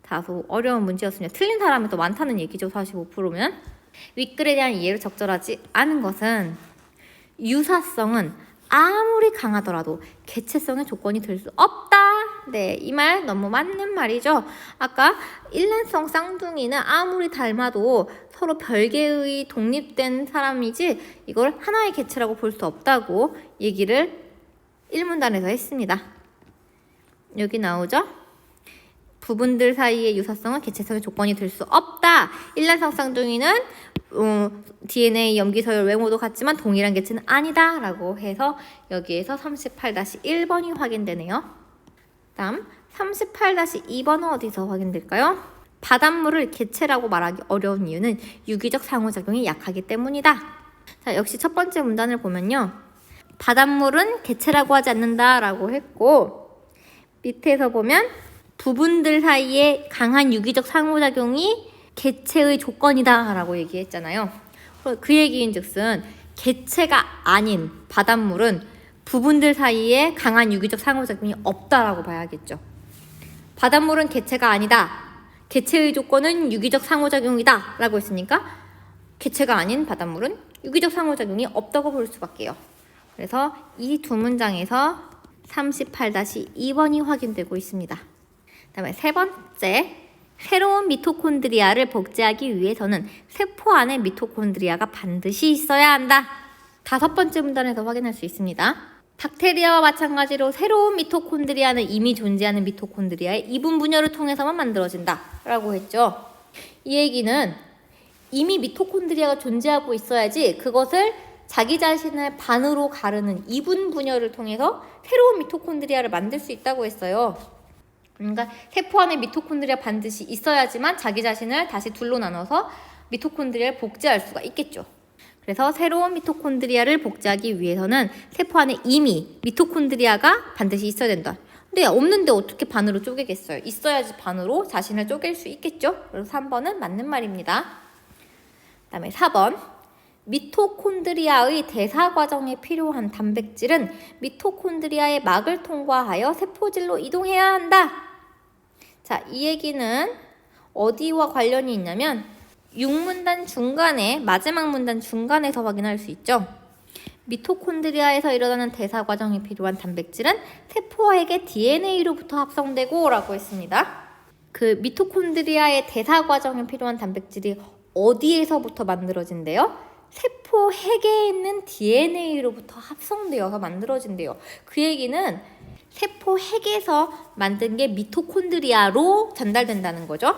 다소 어려운 문제였습니다. 틀린 사람이 더 많다는 얘기죠. 45%면. 윗글에 대한 이해를 적절하지 않은 것은 유사성은 아무리 강하더라도 개체성의 조건이 될 수 없다. 네, 이 말 너무 맞는 말이죠. 아까 일란성 쌍둥이는 아무리 닮아도 서로 별개의 독립된 사람이지 이걸 하나의 개체라고 볼 수 없다고 얘기를 1문단에서 했습니다. 여기 나오죠? 부분들 사이의 유사성은 개체성의 조건이 될 수 없다. 일란성 쌍둥이는 DNA 염기서열 외모도 같지만 동일한 개체는 아니다 라고 해서 여기에서 38-1번이 확인되네요. 다음 38-2번은 어디서 확인될까요? 바닷물을 개체라고 말하기 어려운 이유는 유기적 상호작용이 약하기 때문이다. 자, 역시 첫 번째 문단을 보면요. 바닷물은 개체라고 하지 않는다 라고 했고 밑에서 보면 부분들 사이에 강한 유기적 상호작용이 개체의 조건이다 라고 얘기했잖아요. 그 얘기인 즉슨 개체가 아닌 바닷물은 부분들 사이에 강한 유기적 상호작용이 없다라고 봐야겠죠. 바닷물은 개체가 아니다. 개체의 조건은 유기적 상호작용이다 라고 했으니까 개체가 아닌 바닷물은 유기적 상호작용이 없다고 볼 수밖에요. 그래서 이 두 문장에서 38-2번이 확인되고 있습니다. 그 다음에 세 번째 새로운 미토콘드리아를 복제하기 위해서는 세포 안에 미토콘드리아가 반드시 있어야 한다. 5번째 문단에서 확인할 수 있습니다. 박테리아와 마찬가지로 새로운 미토콘드리아는 이미 존재하는 미토콘드리아의 이분 분열을 통해서만 만들어진다 라고 했죠. 이 얘기는 이미 미토콘드리아가 존재하고 있어야지 그것을 자기 자신을 반으로 가르는 이분 분열을 통해서 새로운 미토콘드리아를 만들 수 있다고 했어요. 그러니까 세포 안에 미토콘드리아 반드시 있어야지만 자기 자신을 다시 둘로 나눠서 미토콘드리아를 복제할 수가 있겠죠. 그래서 새로운 미토콘드리아를 복제하기 위해서는 세포 안에 이미 미토콘드리아가 반드시 있어야 된다. 근데 없는데 어떻게 반으로 쪼개겠어요? 있어야지 반으로 자신을 쪼갤 수 있겠죠? 그래서 3번은 맞는 말입니다. 그 다음에 4번. 미토콘드리아의 대사 과정에 필요한 단백질은 미토콘드리아의 막을 통과하여 세포질로 이동해야 한다. 자, 이 얘기는 어디와 관련이 있냐면 6문단 중간에, 마지막 문단 중간에서 확인할 수 있죠. 미토콘드리아에서 일어나는 대사 과정에 필요한 단백질은 세포에게 DNA로부터 합성되고 라고 했습니다. 그 미토콘드리아의 대사 과정에 필요한 단백질이 어디에서부터 만들어진대요? 세포 핵에 있는 DNA로부터 합성되어서 만들어진대요. 그 얘기는 세포 핵에서 만든 게 미토콘드리아로 전달된다는 거죠.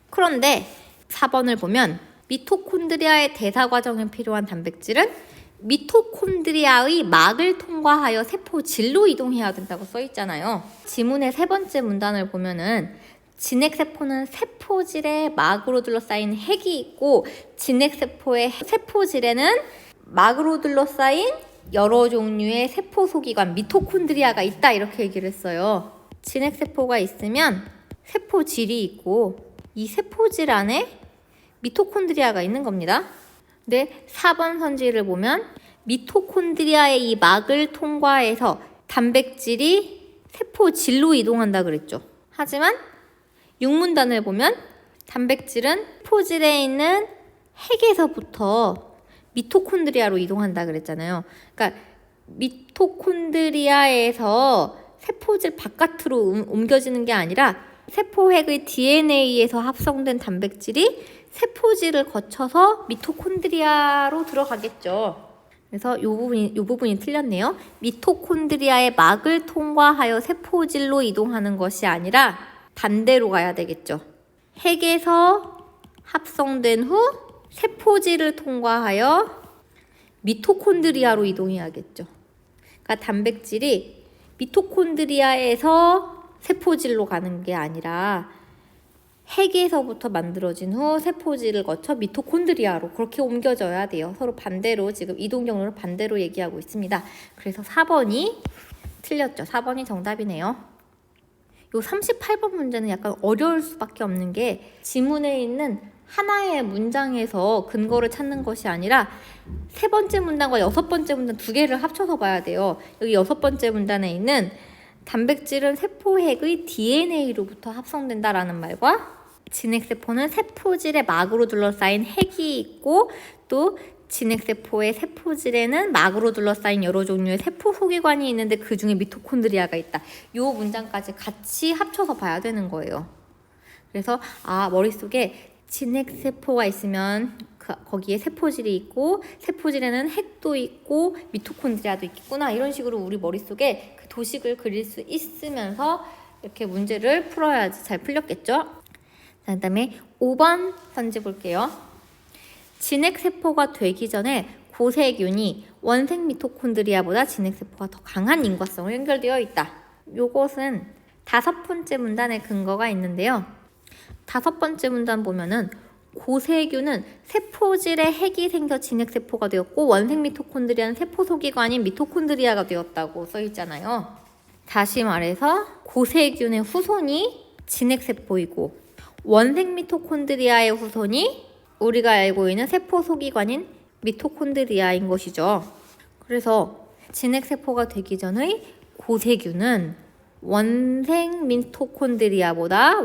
그런데 4번을 보면 미토콘드리아의 대사 과정에 필요한 단백질은 미토콘드리아의 막을 통과하여 세포질로 이동해야 된다고 써 있잖아요. 지문의 3번째 문단을 보면은 진핵세포는 세포질에 막으로 둘러싸인 핵이 있고 진핵세포의 세포질에는 막으로 둘러싸인 여러 종류의 세포 소기관 미토콘드리아가 있다 이렇게 얘기를 했어요. 진핵세포가 있으면 세포질이 있고 이 세포질 안에 미토콘드리아가 있는 겁니다. 근데 4번 선지를 보면 미토콘드리아의 이 막을 통과해서 단백질이 세포질로 이동한다 그랬죠. 하지만 6문단을 보면 단백질은 세포질에 있는 핵에서부터 미토콘드리아로 이동한다 그랬잖아요. 그러니까 미토콘드리아에서 세포질 바깥으로 옮겨지는 게 아니라 세포핵의 DNA에서 합성된 단백질이 세포질을 거쳐서 미토콘드리아로 들어가겠죠. 그래서 이 부분이 틀렸네요. 미토콘드리아의 막을 통과하여 세포질로 이동하는 것이 아니라 반대로 가야 되겠죠. 핵에서 합성된 후 세포질을 통과하여 미토콘드리아로 이동해야겠죠. 그러니까 단백질이 미토콘드리아에서 세포질로 가는 게 아니라 핵에서부터 만들어진 후 세포질을 거쳐 미토콘드리아로 그렇게 옮겨져야 돼요. 서로 반대로 지금 이동 경로를 반대로 얘기하고 있습니다. 그래서 4번이 틀렸죠. 4번이 정답이네요. 요 38번 문제는 약간 어려울 수밖에 없는 게 지문에 있는 하나의 문장에서 근거를 찾는 것이 아니라 3번째 문단과 6번째 문단 2개를 합쳐서 봐야 돼요. 여기 6번째 문단에 있는 단백질은 세포핵의 DNA로부터 합성된다라는 말과 진핵세포는 세포질의 막으로 둘러싸인 핵이 있고 또 진핵세포의 세포질에는 막으로 둘러싸인 여러 종류의 세포 소기관이 있는데 그 중에 미토콘드리아가 있다. 이 문장까지 같이 합쳐서 봐야 되는 거예요. 그래서 머릿속에 진핵세포가 있으면 거기에 세포질이 있고 세포질에는 핵도 있고 미토콘드리아도 있겠구나 이런 식으로 우리 머릿속에 그 도식을 그릴 수 있으면서 이렇게 문제를 풀어야지 잘 풀렸겠죠. 자, 그다음에 5번 선지 볼게요. 진핵세포가 되기 전에 고세균이 원생 미토콘드리아보다 진핵세포가 더 강한 인과성으로 연결되어 있다. 요것은 5번째 문단에 근거가 있는데요. 5번째 문단 보면은 고세균은 세포질에 핵이 생겨 진핵세포가 되었고 원생 미토콘드리아는 세포 소기관인 미토콘드리아가 되었다고 써 있잖아요. 다시 말해서 고세균의 후손이 진핵세포이고 원생 미토콘드리아의 후손이 우리가 알고 있는 세포 소기관인 미토콘드리아인 것이죠. 그래서 진핵세포가 되기 전의 고세균은 원생 미토콘드리아보다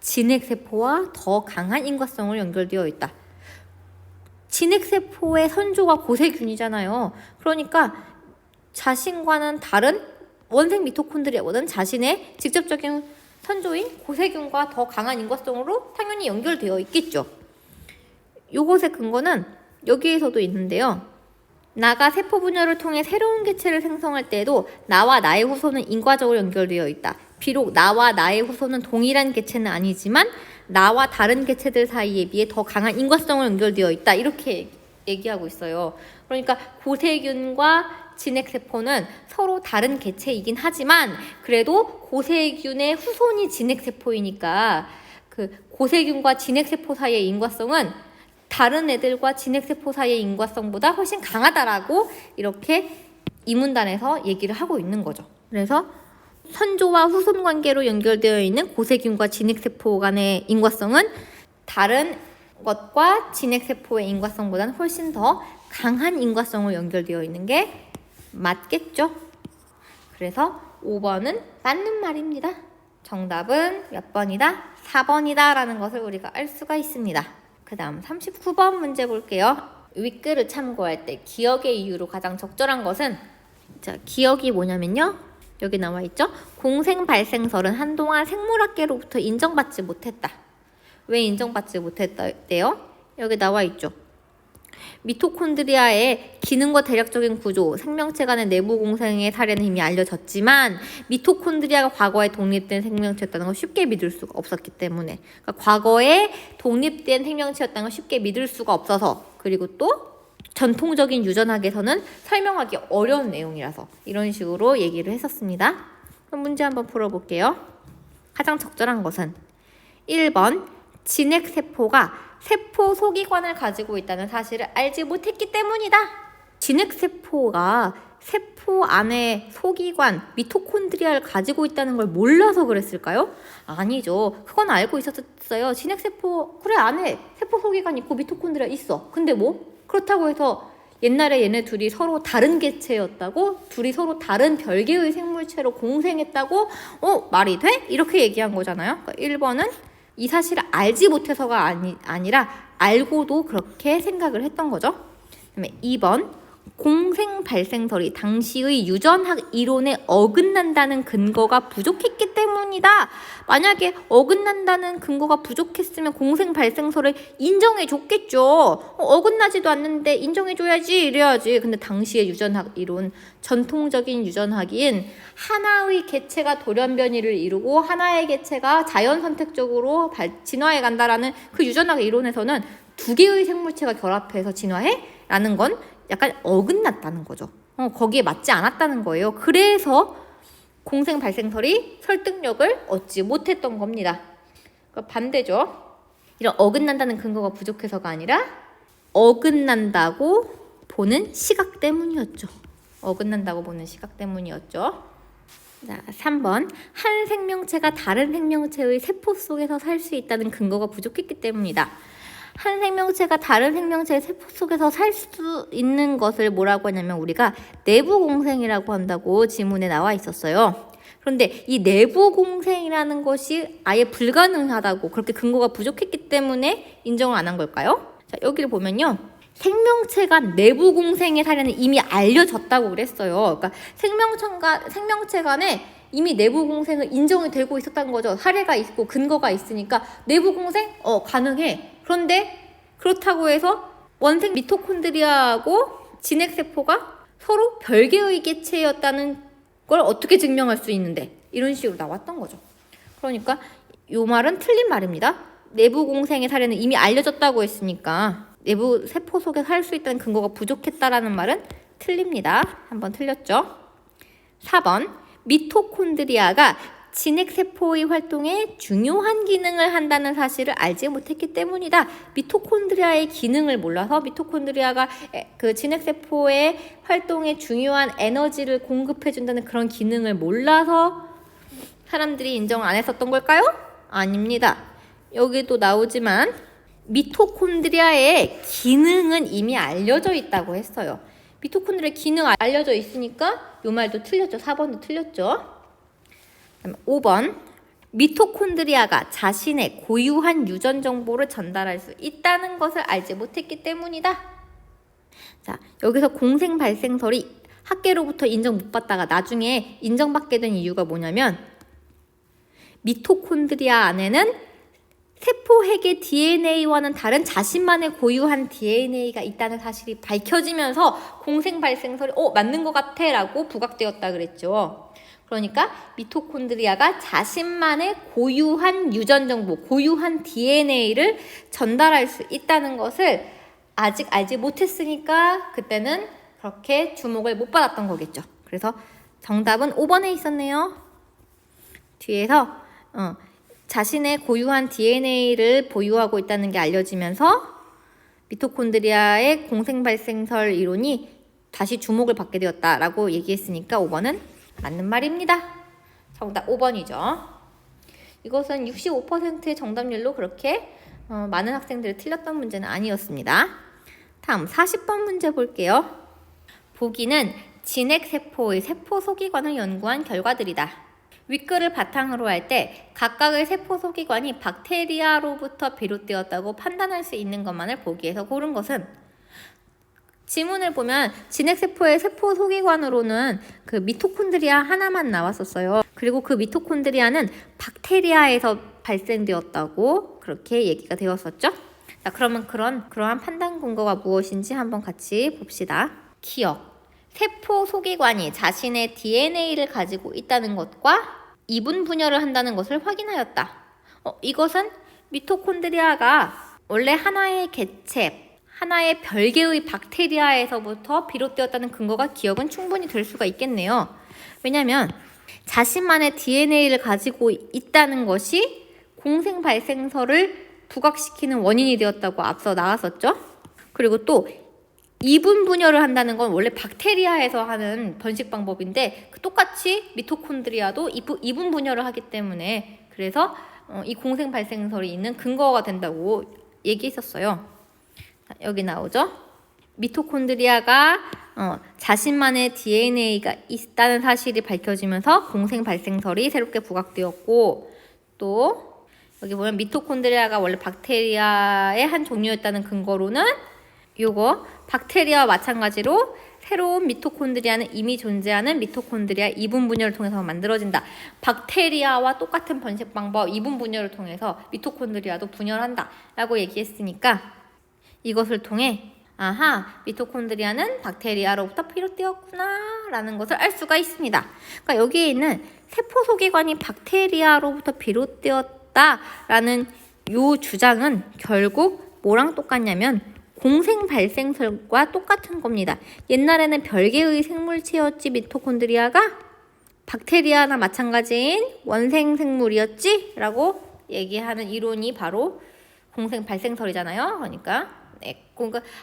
진핵세포와 더 강한 인과성을 연결되어 있다. 진핵세포의 선조가 고세균이잖아요. 그러니까 자신과는 다른 원생 미토콘드리아보다는 자신의 직접적인 선조인 고세균과 더 강한 인과성으로 당연히 연결되어 있겠죠. 요것의 근거는 여기에서도 있는데요. 나가 세포 분열을 통해 새로운 개체를 생성할 때에도 나와 나의 후손은 인과적으로 연결되어 있다. 비록 나와 나의 후손은 동일한 개체는 아니지만 나와 다른 개체들 사이에 비해 더 강한 인과성으로 연결되어 있다. 이렇게 얘기하고 있어요. 그러니까 고세균과 진핵세포는 서로 다른 개체이긴 하지만 그래도 고세균의 후손이 진핵세포이니까 그 고세균과 진핵세포 사이의 인과성은 다른 애들과 진핵세포 사이의 인과성보다 훨씬 강하다라고 이렇게 이 문단에서 얘기를 하고 있는 거죠. 그래서 선조와 후손 관계로 연결되어 있는 고세균과 진핵세포 간의 인과성은 다른 것과 진핵세포의 인과성보다는 훨씬 더 강한 인과성으로 연결되어 있는 게 맞겠죠? 그래서 5번은 맞는 말입니다. 정답은 몇 번이다? 4번이다 라는 것을 우리가 알 수가 있습니다. 그 다음 39번 문제 볼게요. 윗글을 참고할 때 기억의 이유로 가장 적절한 것은, 자, 기억이 뭐냐면요, 여기 나와 있죠? 공생 발생설은 한동안 생물학계로부터 인정받지 못했다. 왜 인정받지 못했대요? 여기 나와 있죠. 미토콘드리아의 기능과 대략적인 구조, 생명체 간의 내부 공생의 사례는 이미 알려졌지만 미토콘드리아가 과거에 독립된 생명체였다는 걸 쉽게 믿을 수가 없었기 때문에, 그러니까 과거에 독립된 생명체였다는 걸 쉽게 믿을 수가 없어서, 그리고 또 전통적인 유전학에서는 설명하기 어려운 내용이라서 이런 식으로 얘기를 했었습니다. 그럼 문제 한번 풀어볼게요. 가장 적절한 것은 1번 진핵세포가 세포 소기관을 가지고 있다는 사실을 알지 못했기 때문이다. 진핵세포가 세포 안에 소기관, 미토콘드리아를 가지고 있다는 걸 몰라서 그랬을까요? 아니죠. 그건 알고 있었어요. 진핵세포, 그래, 안에 세포 소기관 있고 미토콘드리아 있어. 근데 뭐? 그렇다고 해서 옛날에 얘네 둘이 서로 다른 개체였다고? 둘이 서로 다른 별개의 생물체로 공생했다고? 말이 돼? 이렇게 얘기한 거잖아요. 그러니까 1번은 이 사실을 알지 못해서가 아니라 알고도 그렇게 생각을 했던 거죠. 그다음에 2번 공생 발생설이 당시의 유전학 이론에 어긋난다는 근거가 부족했기 때문이다. 만약에 어긋난다는 근거가 부족했으면 공생 발생설을 인정해 줬겠죠. 어긋나지도 않는데 인정해 줘야지 이래야지. 근데 당시의 유전학 이론, 전통적인 유전학인 하나의 개체가 돌연변이를 이루고 하나의 개체가 자연 선택적으로 진화해 간다라는 그 유전학 이론에서는 두 개의 생물체가 결합해서 진화해? 라는 건 약간 어긋났다는 거죠. 거기에 맞지 않았다는 거예요. 그래서 공생 발생설이 설득력을 얻지 못했던 겁니다. 그러니까 반대죠. 이런 어긋난다는 근거가 부족해서가 아니라 어긋난다고 보는 시각 때문이었죠. 어긋난다고 보는 시각 때문이었죠. 자, 3번 한 생명체가 다른 생명체의 세포 속에서 살 수 있다는 근거가 부족했기 때문이다. 한 생명체가 다른 생명체의 세포 속에서 살 수 있는 것을 뭐라고 하냐면 우리가 내부 공생이라고 한다고 지문에 나와 있었어요. 그런데 이 내부 공생이라는 것이 아예 불가능하다고, 그렇게 근거가 부족했기 때문에 인정을 안 한 걸까요? 자, 여기를 보면요. 생명체가 내부 공생의 사례는 이미 알려졌다고 그랬어요. 그러니까 생명체 간에 이미 내부 공생은 인정이 되고 있었다는 거죠. 사례가 있고 근거가 있으니까 내부 공생? 가능해. 그런데 그렇다고 해서 원생 미토콘드리아하고 진핵세포가 서로 별개의 개체였다는 걸 어떻게 증명할 수 있는데, 이런 식으로 나왔던 거죠. 그러니까 이 말은 틀린 말입니다. 내부 공생의 사례는 이미 알려졌다고 했으니까 내부 세포 속에 살 수 있다는 근거가 부족했다라는 말은 틀립니다. 한번 틀렸죠. 4번 미토콘드리아가 진핵세포의 활동에 중요한 기능을 한다는 사실을 알지 못했기 때문이다. 미토콘드리아의 기능을 몰라서, 미토콘드리아가 그 진핵세포의 활동에 중요한 에너지를 공급해준다는 그런 기능을 몰라서 사람들이 인정을 안 했었던 걸까요? 아닙니다. 여기도 나오지만 미토콘드리아의 기능은 이미 알려져 있다고 했어요. 미토콘드리아의 기능 알려져 있으니까 이 말도 틀렸죠. 4번도 틀렸죠. 5번 미토콘드리아가 자신의 고유한 유전 정보를 전달할 수 있다는 것을 알지 못했기 때문이다. 자, 여기서 공생 발생설이 학계로부터 인정 못 받다가 나중에 인정받게 된 이유가 뭐냐면 미토콘드리아 안에는 세포핵의 DNA와는 다른 자신만의 고유한 DNA가 있다는 사실이 밝혀지면서 공생발생설이 맞는 것 같아 라고 부각되었다 그랬죠. 그러니까 미토콘드리아가 자신만의 고유한 유전 정보, 고유한 DNA를 전달할 수 있다는 것을 아직 알지 못했으니까 그때는 그렇게 주목을 못 받았던 거겠죠. 그래서 정답은 5번에 있었네요. 뒤에서 자신의 고유한 DNA를 보유하고 있다는 게 알려지면서 미토콘드리아의 공생발생설 이론이 다시 주목을 받게 되었다라고 얘기했으니까 5번은 맞는 말입니다. 정답 5번이죠. 이것은 65%의 정답률로 그렇게 많은 학생들이 틀렸던 문제는 아니었습니다. 다음 40번 문제 볼게요. 보기는 진핵세포의 세포 소기관을 연구한 결과들이다. 윗글을 바탕으로 할 때 각각의 세포 소기관이 박테리아로부터 비롯되었다고 판단할 수 있는 것만을 보기에서 고른 것은? 지문을 보면 진핵세포의 세포 소기관으로는 그 미토콘드리아 하나만 나왔었어요. 그리고 그 미토콘드리아는 박테리아에서 발생되었다고 그렇게 얘기가 되었었죠. 자, 그러면 그러한 판단 근거가 무엇인지 한번 같이 봅시다. 기억. 세포 소기관이 자신의 DNA를 가지고 있다는 것과 이분 분열을 한다는 것을 확인하였다. 이것은 미토콘드리아가 원래 하나의 개체, 하나의 별개의 박테리아에서부터 비롯되었다는 근거가 기억은 충분히 될 수가 있겠네요. 왜냐하면 자신만의 DNA를 가지고 있다는 것이 공생발생설을 부각시키는 원인이 되었다고 앞서 나왔었죠. 그리고 또 이분 분열을 한다는 건 원래 박테리아에서 하는 번식 방법인데 똑같이 미토콘드리아도 이분 분열을 하기 때문에 그래서 이 공생 발생설이 있는 근거가 된다고 얘기했었어요. 여기 나오죠. 미토콘드리아가 자신만의 DNA가 있다는 사실이 밝혀지면서 공생 발생설이 새롭게 부각되었고, 또 여기 보면 미토콘드리아가 원래 박테리아의 한 종류였다는 근거로는 요거 박테리아와 마찬가지로 새로운 미토콘드리아는 이미 존재하는 미토콘드리아 이분 분열을 통해서 만들어진다. 박테리아와 똑같은 번식 방법 이분 분열을 통해서 미토콘드리아도 분열한다 라고 얘기했으니까 이것을 통해 미토콘드리아는 박테리아로부터 비롯되었구나 라는 것을 알 수가 있습니다. 그러니까 여기에 있는 세포 소기관이 박테리아로부터 비롯되었다 라는 요 주장은 결국 뭐랑 똑같냐면 공생 발생설과 똑같은 겁니다. 옛날에는 별개의 생물체였지 미토콘드리아가 박테리아나 마찬가지인 원생 생물이었지 라고 얘기하는 이론이 바로 공생 발생설이잖아요. 그러니까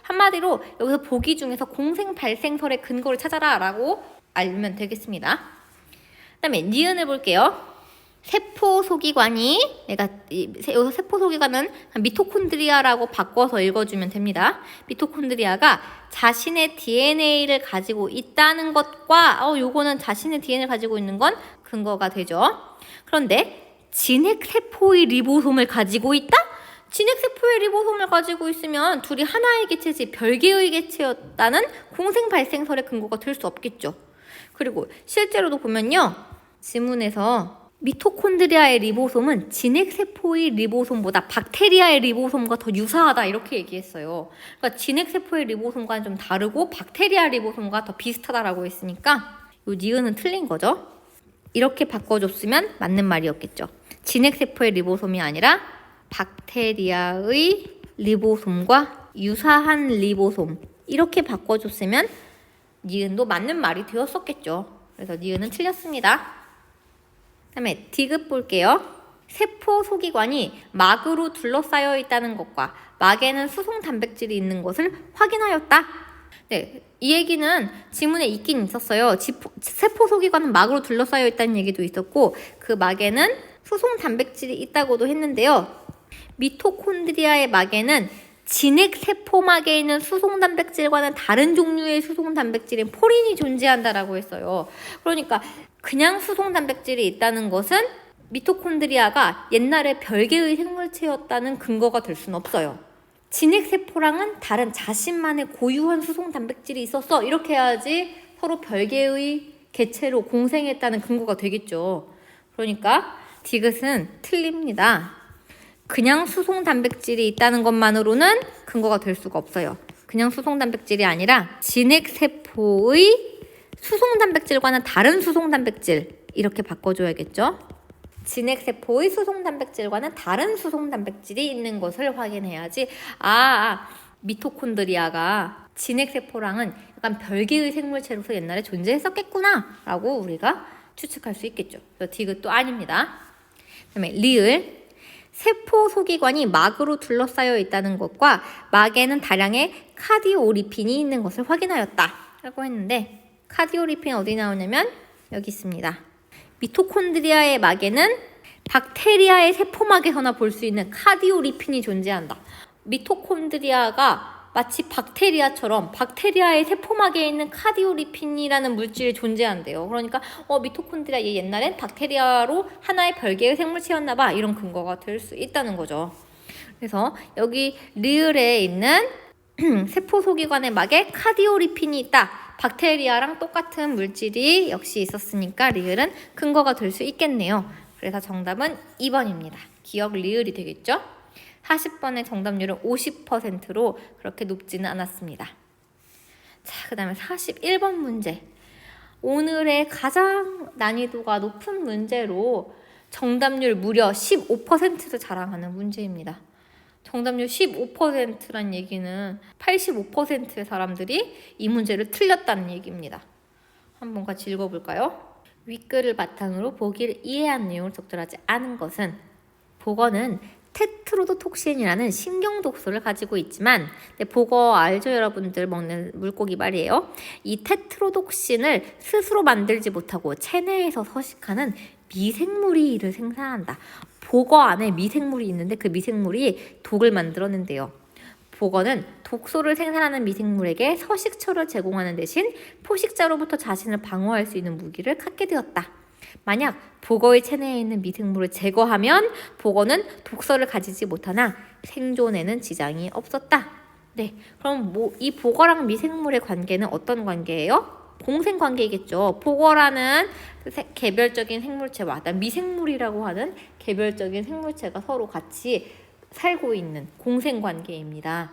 한마디로 여기서 보기 중에서 공생 발생설의 근거를 찾아라 라고 알면 되겠습니다. 그 다음에 니은을 볼게요. 세포 소기관이 여기서 세포 소기관은 미토콘드리아라고 바꿔서 읽어주면 됩니다. 미토콘드리아가 자신의 DNA를 가지고 있다는 것과 요거는 자신의 DNA를 가지고 있는 건 근거가 되죠. 그런데 진핵세포의 리보솜을 가지고 있다? 진핵세포의 리보솜을 가지고 있으면 둘이 하나의 개체지 별개의 개체였다는 공생 발생설의 근거가 될 수 없겠죠. 그리고 실제로도 보면요. 지문에서 미토콘드리아의 리보솜은 진핵세포의 리보솜보다 박테리아의 리보솜과 더 유사하다 이렇게 얘기했어요. 그러니까 진핵세포의 리보솜과는 좀 다르고 박테리아 리보솜과 더 비슷하다라고 했으니까 이 니은은 틀린 거죠. 이렇게 바꿔줬으면 맞는 말이었겠죠. 진핵세포의 리보솜이 아니라 박테리아의 리보솜과 유사한 리보솜 이렇게 바꿔줬으면 니은도 맞는 말이 되었었겠죠. 그래서 니은은 틀렸습니다. 다음에 디귿 볼게요. 세포 소기관이 막으로 둘러싸여 있다는 것과 막에는 수송 단백질이 있는 것을 확인하였다. 네, 이 얘기는 지문에 있긴 있었어요. 세포 소기관은 막으로 둘러싸여 있다는 얘기도 있었고 그 막에는 수송 단백질이 있다고도 했는데요. 미토콘드리아의 막에는 진핵세포막에 있는 수송 단백질과는 다른 종류의 수송 단백질인 포린이 존재한다라고 했어요. 그러니까 그냥 수송 단백질이 있다는 것은 미토콘드리아가 옛날에 별개의 생물체였다는 근거가 될 수는 없어요. 진핵세포랑은 다른 자신만의 고유한 수송 단백질이 있었어. 이렇게 해야지 서로 별개의 개체로 공생했다는 근거가 되겠죠. 그러니까 디귿은 틀립니다. 그냥 수송 단백질이 있다는 것만으로는 근거가 될 수가 없어요. 그냥 수송 단백질이 아니라 진핵세포의 수송 단백질과는 다른 수송 단백질, 이렇게 바꿔줘야겠죠. 진핵세포의 수송 단백질과는 다른 수송 단백질이 있는 것을 확인해야지. 미토콘드리아가 진핵세포랑은 약간 별개의 생물체로서 옛날에 존재했었겠구나 라고 우리가 추측할 수 있겠죠. 그래서 디귿도 아닙니다. 그 다음에 리을, 세포 소기관이 막으로 둘러싸여 있다는 것과 막에는 다량의 카디오리핀이 있는 것을 확인하였다 라고 했는데, 카디오리핀 어디 나오냐면 여기 있습니다. 미토콘드리아의 막에는 박테리아의 세포막에서나 볼 수 있는 카디오리핀이 존재한다. 미토콘드리아가 마치 박테리아처럼 박테리아의 세포막에 있는 카디오리핀이라는 물질이 존재한대요. 그러니까 미토콘드리아 옛날엔 박테리아로 하나의 별개의 생물체였나 봐, 이런 근거가 될 수 있다는 거죠. 그래서 여기 리을에 있는 세포 소기관의 막에 카디오리핀이 있다. 박테리아랑 똑같은 물질이 역시 있었으니까 리을은 근거가 될 수 있겠네요. 그래서 정답은 2번입니다. 기억 리을이 되겠죠? 40번의 정답률은 50%로 그렇게 높지는 않았습니다. 자, 그 다음에 41번 문제. 오늘의 가장 난이도가 높은 문제로 정답률 무려 15%를 자랑하는 문제입니다. 정답률 15%란 얘기는 85%의 사람들이 이 문제를 틀렸다는 얘기입니다. 한번 같이 읽어볼까요? 윗글을 바탕으로 보기를 이해한 내용을 적절하지 않은 것은, 보거는 테트로도톡신이라는 신경독소를 가지고 있지만, 보거 알죠? 여러분들 먹는 물고기 말이에요. 이 테트로독신을 스스로 만들지 못하고 체내에서 서식하는 미생물이 이를 생산한다. 보거 안에 미생물이 있는데 그 미생물이 독을 만들어낸대요. 보거는 독소를 생산하는 미생물에게 서식처를 제공하는 대신 포식자로부터 자신을 방어할 수 있는 무기를 갖게 되었다. 만약 보거의 체내에 있는 미생물을 제거하면 보거는 독소를 가지지 못하나 생존에는 지장이 없었다. 네, 그럼 이 보거랑 미생물의 관계는 어떤 관계예요? 공생관계이겠죠. 보거라는 개별적인 생물체와 미생물이라고 하는 개별적인 생물체가 서로 같이 살고 있는 공생관계입니다.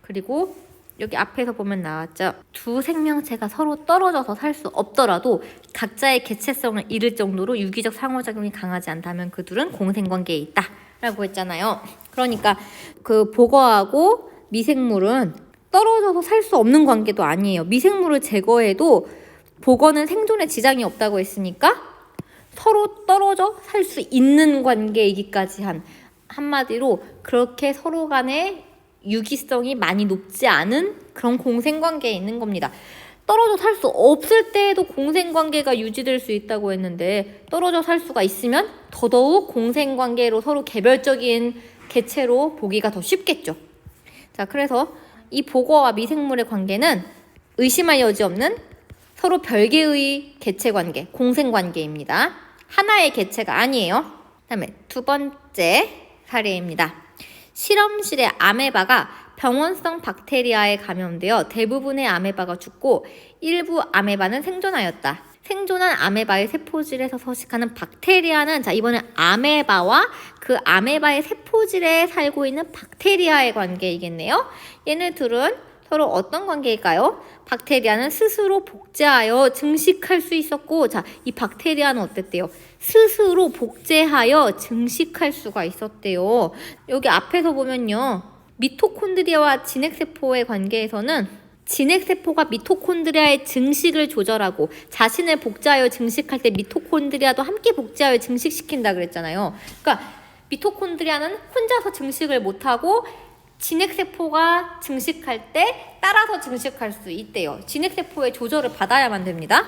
그리고 여기 앞에서 보면 나왔죠. 두 생명체가 서로 떨어져서 살 수 없더라도 각자의 개체성을 잃을 정도로 유기적 상호작용이 강하지 않다면 그 둘은 공생관계에 있다 라고 했잖아요. 그러니까 그 보거하고 미생물은 떨어져서 살 수 없는 관계도 아니에요. 미생물을 제거해도 보거는 생존에 지장이 없다고 했으니까 서로 떨어져 살 수 있는 관계이기까지 한마디로 그렇게 서로 간에 유기성이 많이 높지 않은 그런 공생관계에 있는 겁니다. 떨어져 살 수 없을 때에도 공생관계가 유지될 수 있다고 했는데 떨어져 살 수가 있으면 더더욱 공생관계로 서로 개별적인 개체로 보기가 더 쉽겠죠. 자, 그래서 이 보거와 미생물의 관계는 의심할 여지 없는 서로 별개의 개체관계, 공생관계입니다. 하나의 개체가 아니에요. 다음에 두 번째 사례입니다. 실험실의 아메바가 병원성 박테리아에 감염되어 대부분의 아메바가 죽고 일부 아메바는 생존하였다. 생존한 아메바의 세포질에서 서식하는 박테리아는, 자, 이번엔 아메바와 그 아메바의 세포질에 살고 있는 박테리아의 관계이겠네요. 얘네들은 서로 어떤 관계일까요? 박테리아는 스스로 복제하여 증식할 수 있었고, 자, 이 박테리아는 어땠대요? 스스로 복제하여 증식할 수가 있었대요. 여기 앞에서 보면요, 미토콘드리아와 진핵세포의 관계에서는 진핵세포가 미토콘드리아의 증식을 조절하고 자신을 복제하여 증식할 때 미토콘드리아도 함께 복제하여 증식시킨다 그랬잖아요. 그러니까 미토콘드리아는 혼자서 증식을 못하고 진핵세포가 증식할 때 따라서 증식할 수 있대요. 진핵세포의 조절을 받아야만 됩니다.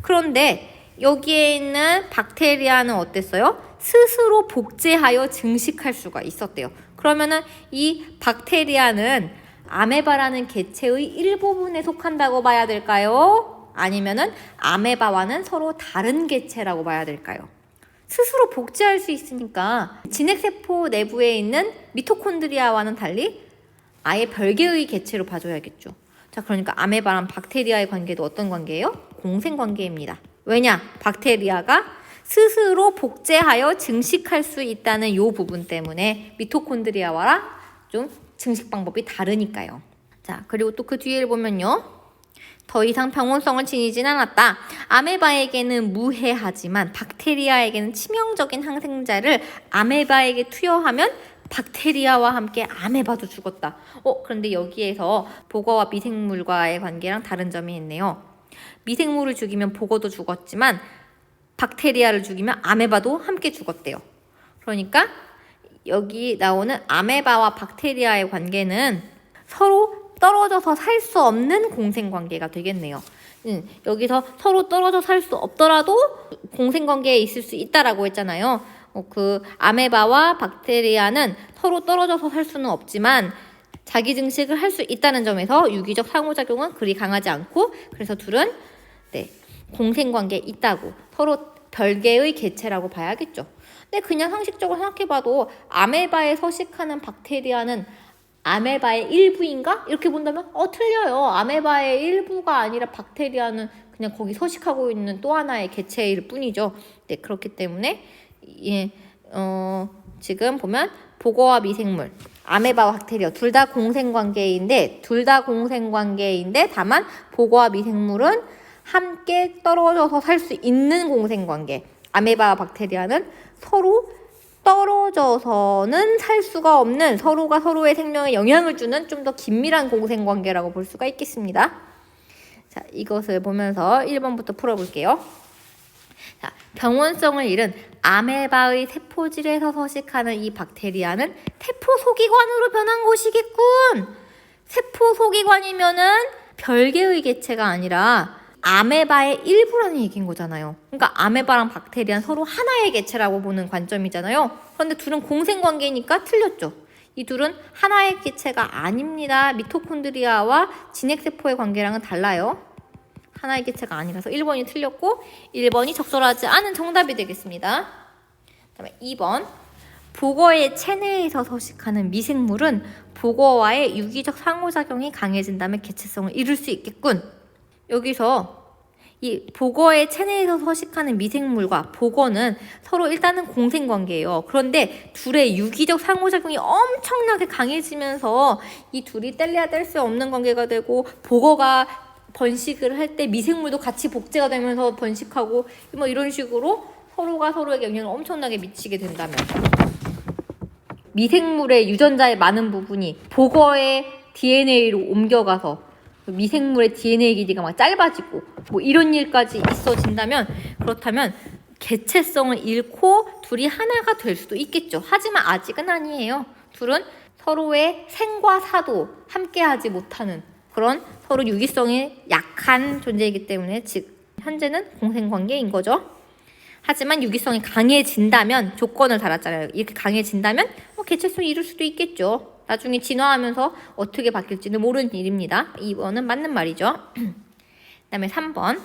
그런데 여기에 있는 박테리아는 어땠어요? 스스로 복제하여 증식할 수가 있었대요. 그러면은 이 박테리아는 아메바라는 개체의 일부분에 속한다고 봐야 될까요? 아니면은 아메바와는 서로 다른 개체라고 봐야 될까요? 스스로 복제할 수 있으니까 진핵세포 내부에 있는 미토콘드리아와는 달리 아예 별개의 개체로 봐줘야겠죠. 자, 그러니까 아메바랑 박테리아의 관계도 어떤 관계예요? 공생관계입니다. 왜냐? 박테리아가 스스로 복제하여 증식할 수 있다는 이 부분 때문에 미토콘드리아와 좀 증식 방법이 다르니까요. 자, 그리고 또 그 뒤를 보면요. 더 이상 병원성을 지니진 않았다. 아메바에게는 무해하지만 박테리아에게는 치명적인 항생자를 아메바에게 투여하면 박테리아와 함께 아메바도 죽었다. 그런데 여기에서 복어와 미생물과의 관계랑 다른 점이 있네요. 미생물을 죽이면 복어도 죽었지만 박테리아를 죽이면 아메바도 함께 죽었대요. 그러니까 여기 나오는 아메바와 박테리아의 관계는 서로 떨어져서 살 수 없는 공생관계가 되겠네요. 여기서 서로 떨어져 살 수 없더라도 공생관계에 있을 수 있다라고 했잖아요. 그 아메바와 박테리아는 서로 떨어져서 살 수는 없지만 자기 증식을 할 수 있다는 점에서 유기적 상호작용은 그리 강하지 않고, 그래서 둘은 공생관계에 있다고, 서로 별개의 개체라고 봐야겠죠. 근데 그냥 상식적으로 생각해봐도 아메바에 서식하는 박테리아는 아메바의 일부인가? 이렇게 본다면 틀려요. 아메바의 일부가 아니라 박테리아는 그냥 거기 서식하고 있는 또 하나의 개체일 뿐이죠. 네, 그렇기 때문에 지금 보면 복어와 미생물, 아메바와 박테리아 둘 다 공생관계인데 다만 복어와 미생물은 함께 떨어져서 살 수 있는 공생관계, 아메바와 박테리아는 서로 떨어져서는 살 수가 없는, 서로가 서로의 생명에 영향을 주는 좀 더 긴밀한 공생관계라고 볼 수가 있겠습니다. 자, 이것을 보면서 1번부터 풀어볼게요. 자, 병원성을 잃은 아메바의 세포질에서 서식하는 이 박테리아는 세포 소기관으로 변한 것이겠군. 세포 소기관이면은 별개의 개체가 아니라 아메바의 일부라는 얘기인 거잖아요. 그러니까 아메바랑 박테리아는 서로 하나의 개체라고 보는 관점이잖아요. 그런데 둘은 공생관계니까 틀렸죠. 이 둘은 하나의 개체가 아닙니다. 미토콘드리아와 진핵세포의 관계랑은 달라요. 하나의 개체가 아니라서 1번이 틀렸고 1번이 적절하지 않은 정답이 되겠습니다. 그다음에 2번. 복어의 체내에서 서식하는 미생물은 복어와의 유기적 상호작용이 강해진다면 개체성을 잃을 수 있겠군. 여기서 이 복어의 체내에서 서식하는 미생물과 복어는 서로 일단은 공생관계예요. 그런데 둘의 유기적 상호작용이 엄청나게 강해지면서 이 둘이 뗄래야 뗄 수 없는 관계가 되고, 복어가 번식을 할 때 미생물도 같이 복제가 되면서 번식하고 뭐 이런 식으로 서로가 서로에게 영향을 엄청나게 미치게 된다면, 미생물의 유전자의 많은 부분이 복어의 DNA로 옮겨가서 미생물의 DNA 길이가 막 짧아지고 뭐 이런 일까지 있어진다면, 그렇다면 개체성을 잃고 둘이 하나가 될 수도 있겠죠. 하지만 아직은 아니에요. 둘은 서로의 생과 사도 함께하지 못하는 그런 서로 유기성이 약한 존재이기 때문에 즉 현재는 공생관계인 거죠. 하지만 유기성이 강해진다면, 조건을 달았잖아요. 이렇게 강해진다면 개체성을 잃을 수도 있겠죠. 나중에 진화하면서 어떻게 바뀔지는 모르는 일입니다. 2번은 맞는 말이죠. 그 다음에 3번.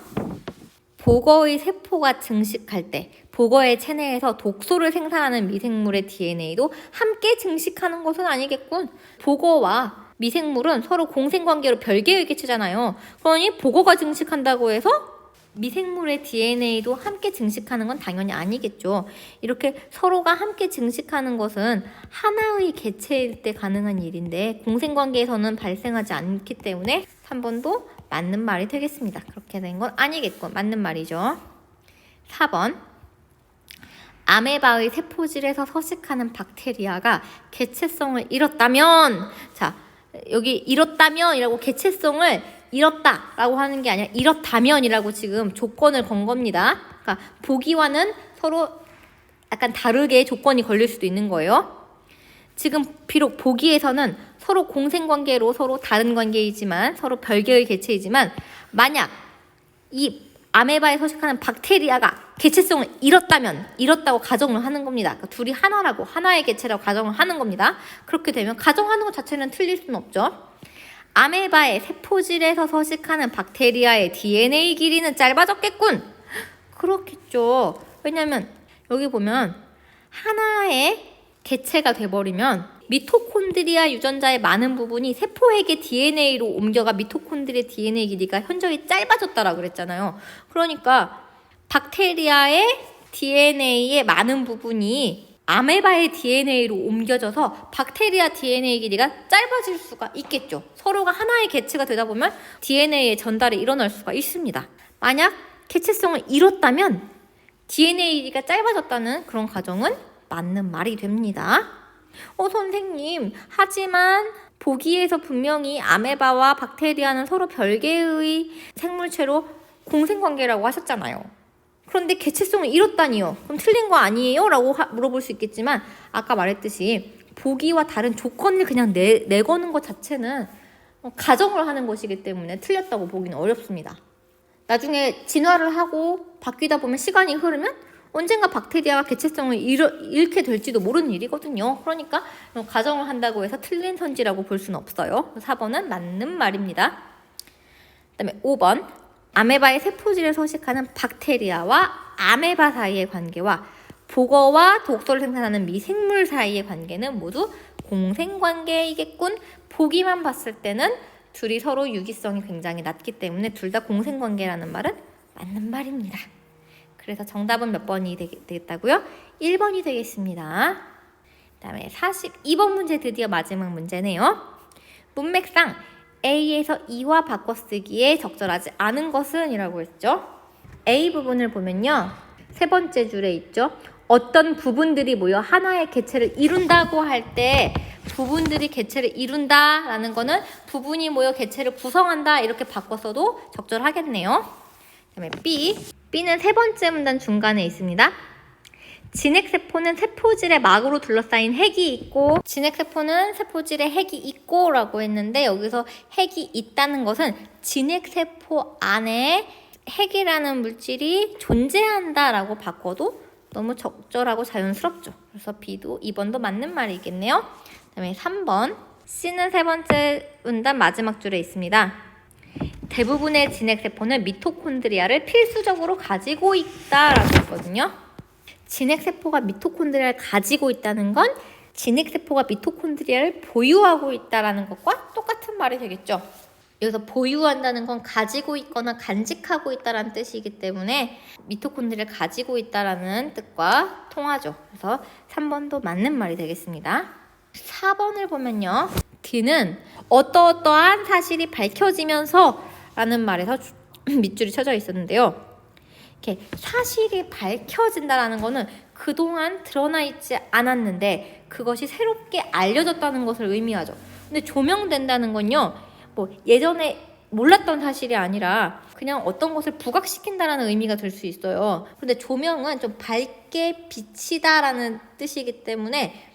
복어의 세포가 증식할 때 복어의 체내에서 독소를 생산하는 미생물의 DNA도 함께 증식하는 것은 아니겠군. 복어와 미생물은 서로 공생관계로 별개의 개체잖아요. 그러니 복어가 증식한다고 해서 미생물의 DNA도 함께 증식하는 건 당연히 아니겠죠. 이렇게 서로가 함께 증식하는 것은 하나의 개체일 때 가능한 일인데 공생관계에서는 발생하지 않기 때문에 3번도 맞는 말이 되겠습니다. 그렇게 된 건 아니겠고 맞는 말이죠. 4번. 아메바의 세포질에서 서식하는 박테리아가 개체성을 잃었다면, 자, 여기 잃었다면이라고 개체성을 잃었다라고 하는 게 아니라 이렇다면이라고 지금 조건을 건 겁니다. 그러니까 보기와는 서로 약간 다르게 조건이 걸릴 수도 있는 거예요. 지금 비록 보기에서는 서로 공생관계로 서로 다른 관계이지만 서로 별개의 개체이지만, 만약 이 아메바에 서식하는 박테리아가 개체성을 잃었다고 가정을 하는 겁니다. 그러니까 둘이 하나라고, 하나의 개체라고 가정을 하는 겁니다. 그렇게 되면 가정하는 것 자체는 틀릴 수는 없죠. 아메바의 세포질에서 서식하는 박테리아의 DNA 길이는 짧아졌겠군. 그렇겠죠. 왜냐면 여기 보면 하나의 개체가 돼버리면 미토콘드리아 유전자의 많은 부분이 세포에게 DNA로 옮겨가 미토콘드리아 DNA 길이가 현저히 짧아졌다라고 그랬잖아요. 그러니까 박테리아의 DNA의 많은 부분이 아메바의 DNA로 옮겨져서 박테리아 DNA 길이가 짧아질 수가 있겠죠. 서로가 하나의 개체가 되다 보면 DNA의 전달이 일어날 수가 있습니다. 만약 개체성을 잃었다면 DNA 길이가 짧아졌다는 그런 가정은 맞는 말이 됩니다. 선생님, 하지만 보기에서 분명히 아메바와 박테리아는 서로 별개의 생물체로 공생관계라고 하셨잖아요. 그런데 개체성을 잃었다니요. 그럼 틀린 거 아니에요? 라고 물어볼 수 있겠지만 아까 말했듯이 보기와 다른 조건을 그냥 내거는 것 자체는 가정을 하는 것이기 때문에 틀렸다고 보기는 어렵습니다. 나중에 진화를 하고 바뀌다 보면 시간이 흐르면 언젠가 박테리아가 개체성을 잃게 될지도 모르는 일이거든요. 그러니까 가정을 한다고 해서 틀린 선지라고 볼 수는 없어요. 4번은 맞는 말입니다. 그 다음에 5번, 아메바의 세포질에 서식하는 박테리아와 아메바 사이의 관계와 복어와 독소를 생산하는 미생물 사이의 관계는 모두 공생관계이겠군. 보기만 봤을 때는 둘이 서로 유기성이 굉장히 낮기 때문에 둘 다 공생관계라는 말은 맞는 말입니다. 그래서 정답은 몇 번이 되겠다고요? 1번이 되겠습니다. 그 다음에 42번 문제, 드디어 마지막 문제네요. 문맥상 A에서 E와 바꿔쓰기에 적절하지 않은 것은 이라고 했죠. A 부분을 보면요. 세 번째 줄에 있죠. 어떤 부분들이 모여 하나의 개체를 이룬다고 할 때 부분들이 개체를 이룬다 라는 거는 부분이 모여 개체를 구성한다 이렇게 바꿔서도 적절하겠네요. 그 다음에 B는 세 번째 문단 중간에 있습니다. 진핵세포는 세포질의 막으로 둘러싸인 핵이 있고, 진핵세포는 세포질에 핵이 있고 라고 했는데 여기서 핵이 있다는 것은 진핵세포 안에 핵이라는 물질이 존재한다 라고 바꿔도 너무 적절하고 자연스럽죠. 그래서 B도 2번도 맞는 말이겠네요. 그 다음에 3번, C는 세 번째 문단 마지막 줄에 있습니다. 대부분의 진핵세포는 미토콘드리아를 필수적으로 가지고 있다라고 했거든요. 진핵세포가 미토콘드리아를 가지고 있다는 건 진핵세포가 미토콘드리아를 보유하고 있다는 것과 똑같은 말이 되겠죠. 여기서 보유한다는 건 가지고 있거나 간직하고 있다는 뜻이기 때문에 미토콘드리아를 가지고 있다는 뜻과 통하죠. 그래서 3번도 맞는 말이 되겠습니다. 4번을 보면요. D는 어떠어떠한 사실이 밝혀지면서 라는 말에서 밑줄이 쳐져 있었는데요. 이렇게 사실이 밝혀진다라는 거는 그동안 드러나 있지 않았는데 그것이 새롭게 알려졌다는 것을 의미하죠. 근데 조명된다는 건요, 뭐 예전에 몰랐던 사실이 아니라 그냥 어떤 것을 부각시킨다라는 의미가 될 수 있어요. 그런데 조명은 좀 밝게 비치다라는 뜻이기 때문에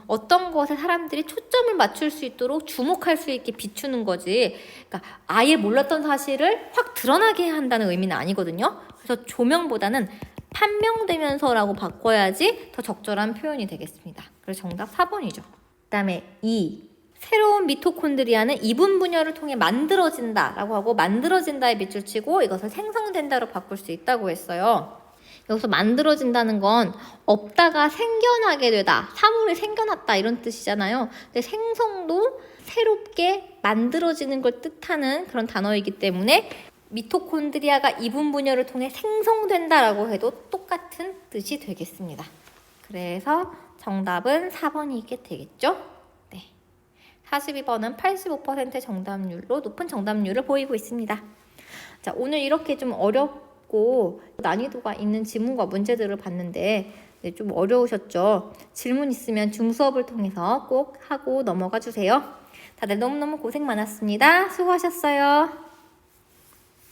어떤 것에 사람들이 초점을 맞출 수 있도록 주목할 수 있게 비추는 거지. 그러니까 아예 몰랐던 사실을 확 드러나게 한다는 의미는 아니거든요. 그래서 조명보다는 판명되면서라고 바꿔야지 더 적절한 표현이 되겠습니다. 그래서 정답 4번이죠. 그 다음에 2. 새로운 미토콘드리아는 이분 분열을 통해 만들어진다 라고 하고 만들어진다에 밑줄 치고 이것을 생성된다로 바꿀 수 있다고 했어요. 여기서 만들어진다는 건 없다가 생겨나게 되다, 사물이 생겨났다 이런 뜻이잖아요. 근데 생성도 새롭게 만들어지는 걸 뜻하는 그런 단어이기 때문에 미토콘드리아가 이분 분열을 통해 생성된다라고 해도 똑같은 뜻이 되겠습니다. 그래서 정답은 4번이게 되겠죠? 네. 42번은 85% 정답률로 높은 정답률을 보이고 있습니다. 자, 오늘 이렇게 좀 어렵고 난이도가 있는 지문과 문제들을 봤는데 좀 어려우셨죠? 질문 있으면 줌수업을 통해서 꼭 하고 넘어가 주세요. 다들 너무너무 고생 많았습니다. 수고하셨어요.